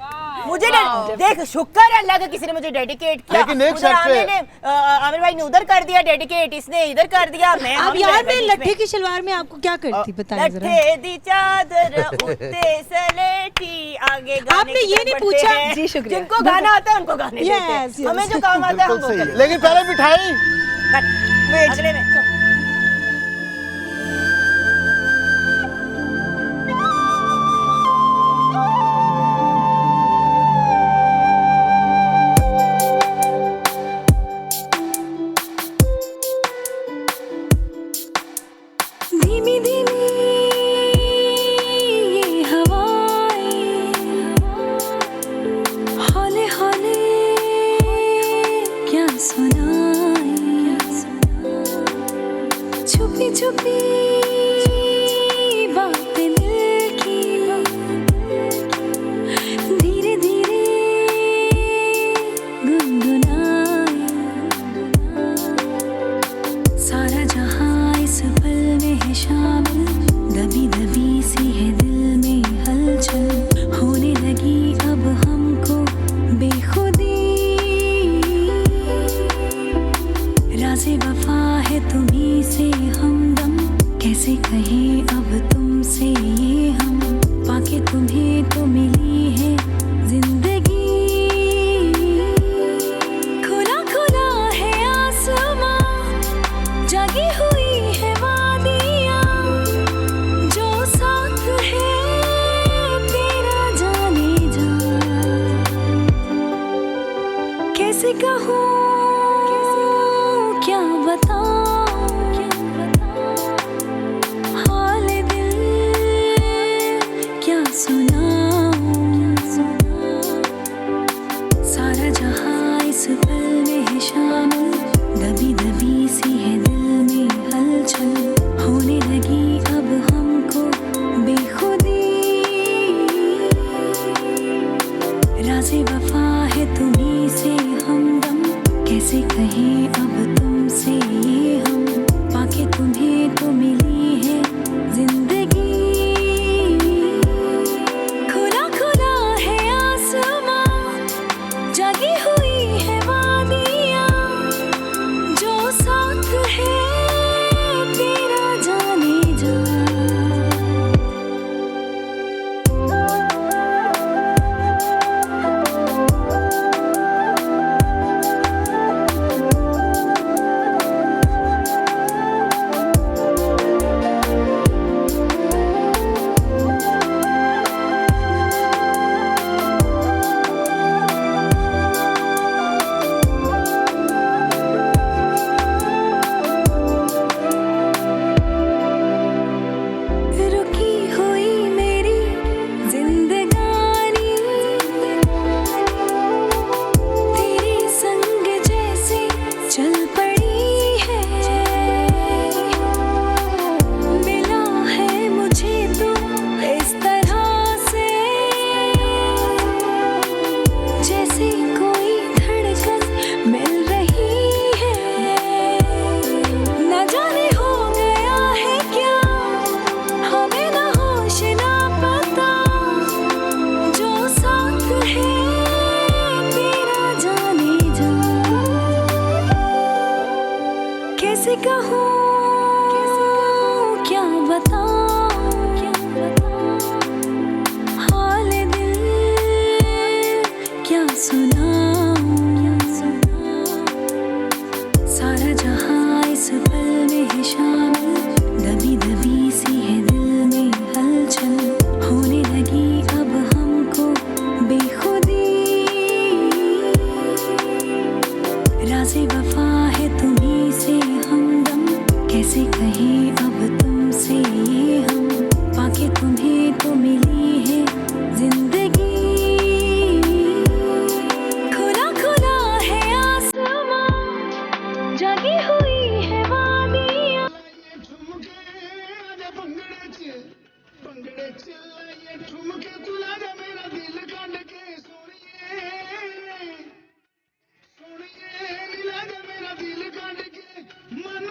मुझे देख शुक्र है अल्लाह का किसी ने मुझे डेडिकेट किया। लेकिन एक उधर शर्त पे- आमिर भाई ने उधर कर दिया डेडिकेट, इसने इधर कर दिया। मैं अब यार मैं लट्ठे की शलवार में आपको क्या करती बताएं जरा। लट्ठे दी चादर उत्ते सलेटी, आगे गाने आपने की ये तरफ नहीं बढ़ते पूछा? हैं। जी, शुक्रिया। जिनको गाना आता है उनको गाने देते हैं, Yes, yes। हमें जो काम आता है हम वो करते हैं। लेकिन पहले मिठाई। अगले में धीमी धीमी ये हवाएं, हौले हौले क्या सुनाएं, छुपी छुपी बातें दिल की, धीरे धीरे गुनगुनाएं, सारा जहां इस पल में है शामिल, दबी दबी सी है दिल में हलचल, होने लगी अब हमको बेखुदी, राज़े वफा है तुम्हीं से हमदम, कैसे कहें अब तुमसे ये हम, पाके तुम्हें तो मिली है जिंदगी, खुला खुला है आसमां, जागी हुई है वादियाँ, जो साथ है तेरा जाने जा, कैसे कहूँ क्या बताऊँ, सुनाऊं, सारा जहां इस पल में है शामिल, दबी दबी सी है दिल में हलचल, होने लगी अब हमको बेखुदी, राज़े वफा है तुम्हीं से हमदम, कैसे कहें अब तुमसे ये हम, पाके तुम्हें तो मिली है जिंदगी, खुला खुला है आसमां, जगी हुई है वादियां, जो साथ है तेरा जाने जा। रुकी हुई मेरी जिंदगानी, तेरे संग जैसे चल पड़ी है, मिला है मुझे तो इस तरह से, जैसे कोई धड़कन मिल रही है, न जाने हो गया है क्या, हमें ना होश ना पता, जो साथ है तेरा जाने जा। कैसे कहूँ क्या बताऊँ, हाल दिल क्या सुनाऊँ, सारा जहां इस पल में है शामिल, दबी दबी सी है दिल में हलचल, होने लगी अब हमको बेखुदी, राज़े वफा है तुम्हीं से हमदम, कैसे कहें अब तुमसे ये हम, पाके तुम्हें तो मिली है जिंदगी, खुला खुला है आसमां, जगी हुई है वादियां। भंगड़े चिल्लाइए ठुमके तुला जा मेरा दिल कांड के, सोनिए सोनिए मिला जा मेरा दिल कांड के, मन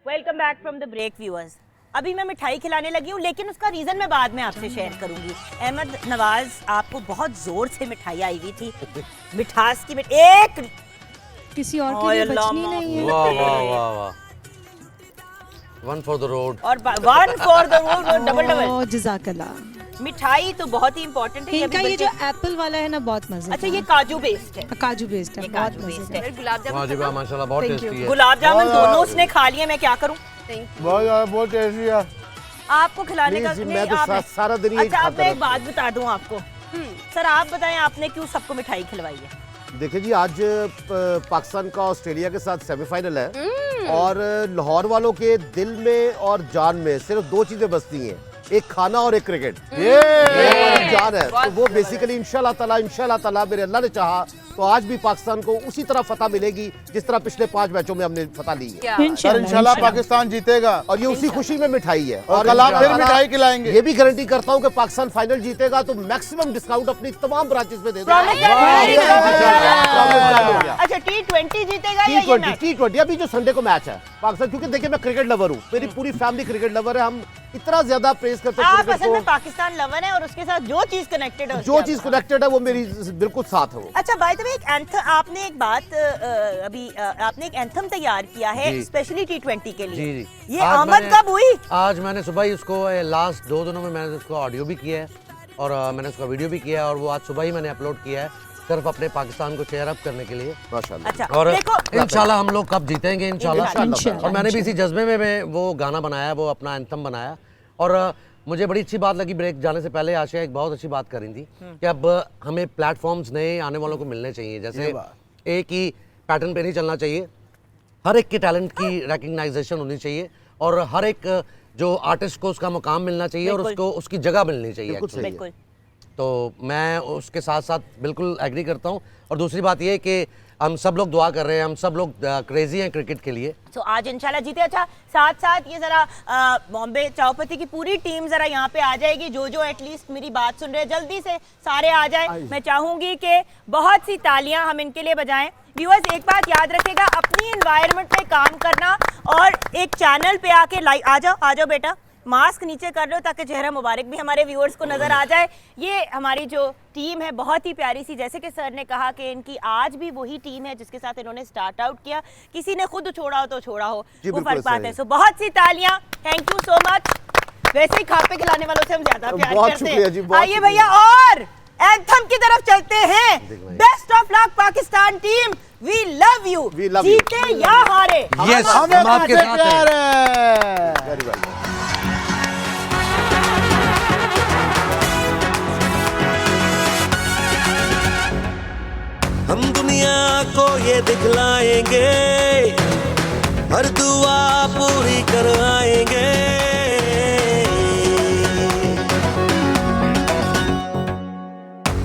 welcome back from the break viewers. अभी मैं मिठाई खिलाने लगी हूँ, लेकिन उसका रीजन मैं बाद में आपसे शेयर करूंगी। अहमद नवाज, आपको बहुत जोर से मिठाई आई हुई थी, मिठास की एक किसी और के लिए बचनी नहीं है। वाह वाह वाह वाह, वन फॉर द रोड, और one for the road, double double. Oh, जज़ाकल्लाह। मिठाई तो बहुत ही इंपॉर्टेंट है। इनका ये जो एप्पल वाला है ना, बहुत मजे। अच्छा, ये काजू बेस्ड है। काजू बेस्ड है, ये बहुत काजू बेस्ड मजेदार। है। गुलाब वाह जी जामुन वाह, माशाल्लाह बहुत टेस्टी है। गुलाब जामुन दोनों उसने खा लिए, मैं क्या करूं? बहुत टेस्टी है। आपको खिलाने का प्लीज, नहीं, मैं तो आपने- सारा दिन यही अच्छा, अब खाता मैं एक रहता बात बता दूं आपको। सर, आप बताएं आपने क्यों सबको मिठाई खिलवाई है? देखिए जी, आज पाकिस्तान का ऑस्ट्रेलिया के साथ सेमीफाइनल है, और लाहौर वालों के दिल में और जान में सिर्फ दो चीजें बसती हैं, एक खाना और एक क्रिकेट। ये हमारी जान है। तो वो बेसिकली इंशाल्लाह ताला मेरे अल्लाह ने चाहा तो आज भी पाकिस्तान को उसी तरह फतह मिलेगी जिस तरह पिछले 5 मैचों में हमने फतह ली है। सर इंशाल्लाह पाकिस्तान जीतेगा, और ये उसी खुशी में मिठाई है। और कल आप फिर मिठाई खिलाएंगे। ये भी गारंटी करता हूँ कि पाकिस्तान फाइनल जीतेगा तो मैक्सिमम डिस्काउंट अपनी तमाम ब्रांचेस में दे देगा। अच्छा, T20 जीतेगा या ये मैच? T20 अभी जो संडे को मैच है पाकिस्तान, क्योंकि देखिए मैं क्रिकेट लवर हूँ, मेरी पूरी फैमिली क्रिकेट लवर है, हम इतना ज्यादा प्रेज करते हैं आप क्रिकेट असल में को। पाकिस्तान लवर है और उसके साथ जो चीज कनेक्टेड है, जो चीज कनेक्टेड है वो मेरी बिल्कुल साथ है वो। अच्छा, बाय द वे, एक एंथम, आपने एक बात अभी आपने एक एंथम तैयार किया है जी। स्पेशली T20 के लिए। जी जी। ये आज आमद मैंने- कब हुई? आज मैंने सुबह ही उसको लास्ट 2 दिनों में मैंने उसको ऑडियो भी किया है और मैंने उसका वीडियो भी किया है, और वो आज सुबह ही मैंने अपलोड किया है सिर्फ अपने पाकिस्तान को चेयर अप करने के लिए। माशाल्लाह। अच्छा, और देखो, इंशाल्लाह हम लोग कब जीतेंगे इंशाल्लाह। इंशाल्लाह। और मैंने भी इसी जज्बे में मैं वो गाना बनाया, वो अपना एंथम बनाया। और मुझे बड़ी अच्छी बात लगी, ब्रेक जाने से पहले आशिया एक बहुत अच्छी बात कर रही थी कि अब हमें प्लेटफॉर्म्स नए आने वालों को मिलने चाहिए। जैसे एक ही पैटर्न पे नहीं चलना चाहिए, हर एक के टैलेंट की रिकग्नाइजेशन होनी चाहिए और हर एक जो आर्टिस्ट को उसका मुकाम मिलना चाहिए और बिल्कुल। उसको उसकी जगह मिलनी चाहिए बिल्कुल actually। सही है। बिल्कुल। तो मैं उसके साथ साथ बिल्कुल एग्री करता हूँ। और दूसरी बात ये है कि हम सब लोग दुआ कर रहे हैं, हम सब लोग क्रेजी हैं क्रिकेट के लिए। तो आज इंशाल्लाह जीते। अच्छा, साथ साथ ये जरा बॉम्बे चावपत्ती की पूरी टीम जरा यहाँ पे आ जाएगी, जो एटलीस्ट मेरी बात सुन रहे हैं जल्दी से सारे आ जाए। मैं चाहूंगी कि बहुत सी तालियां हम इनके लिए बजाएं। व्यूअर्स, एक बात याद रखिएगा, अपनी एनवायरनमेंट में काम करना और एक चैनल पे आके लाइव आ जाओ बेटा, मास्क नीचे कर लो ताकि चेहरा मुबारक भी हमारे व्यूअर्स को नजर आ जाए। ये हमारी जो टीम है बहुत ही प्यारी सी, जैसे कि सर ने कहा कि इनकी आज भी वही टीम है जिसके साथ इन्होंने स्टार्ट आउट किया, किसी ने खुद छोड़ा हो तो छोड़ा हो, जी, वो बिल्कुल फर्क बात सही है। सो बहुत सी तालियां, थैंक यू सो मच। वैसे ही खापे खिलाने वालों से हम ज्यादा प्यार बहुत करते शुक्रिया जी, हैं। बहुत आइए भैया और एंथम की तरफ चलते हैं। Best of luck Pakistan team, we love you. We love you। जीते या हारे, Yes, हमें हम आपके तुमसे साथ प्यार हैं। है। Very well. हम दुनिया को ये दिखलाएंगे, हर दुआ पूरी करवाएंगे।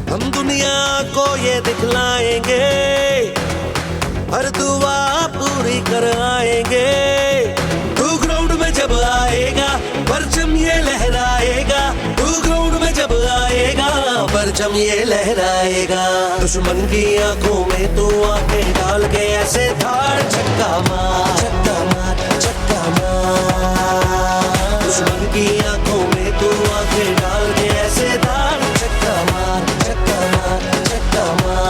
हम दुनिया को ये दिखलाएंगे, हर दुआ पूरी करवाएंगे। तू ग्राउंड में जब आएगा परचम ये लहराएगा, तू ग्राउंड में जब आएगा परचम ये लहराएगा। दुश्मन की आंखों में तू आंखें डाल के ऐसे धार छक्का मार, छक्का मार, छक्का मार। दुश्मन की आंखों में तू आंखें डाल के ऐसे धार छक्का मार, छक्का मार, छक्का मार।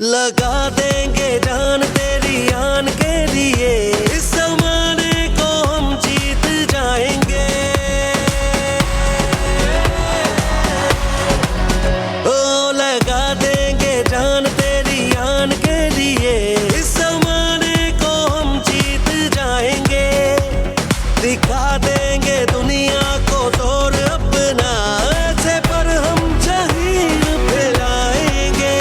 लगा देंगे जान तेरी आन के लिए, इस जमाने को हम जीत जाएंगे। ओ लगा देंगे जान तेरी आन के लिए, इस जमाने को हम जीत जाएंगे। दिखा देंगे दुनिया को जोर अपना, ऐसे पर हम जहीर फैलाएंगे।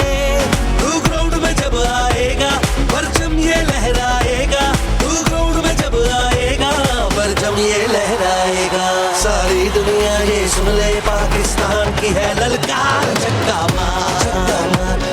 तू ग्राउंड में जब आएगा परचम ये लहराएगा, तू ग्राउंड में जब आएगा परचम ये लहराएगा। सारी दुनिया ये सुन ले पाकिस्तान की है ललकार, छक्का मार, छक्का मार,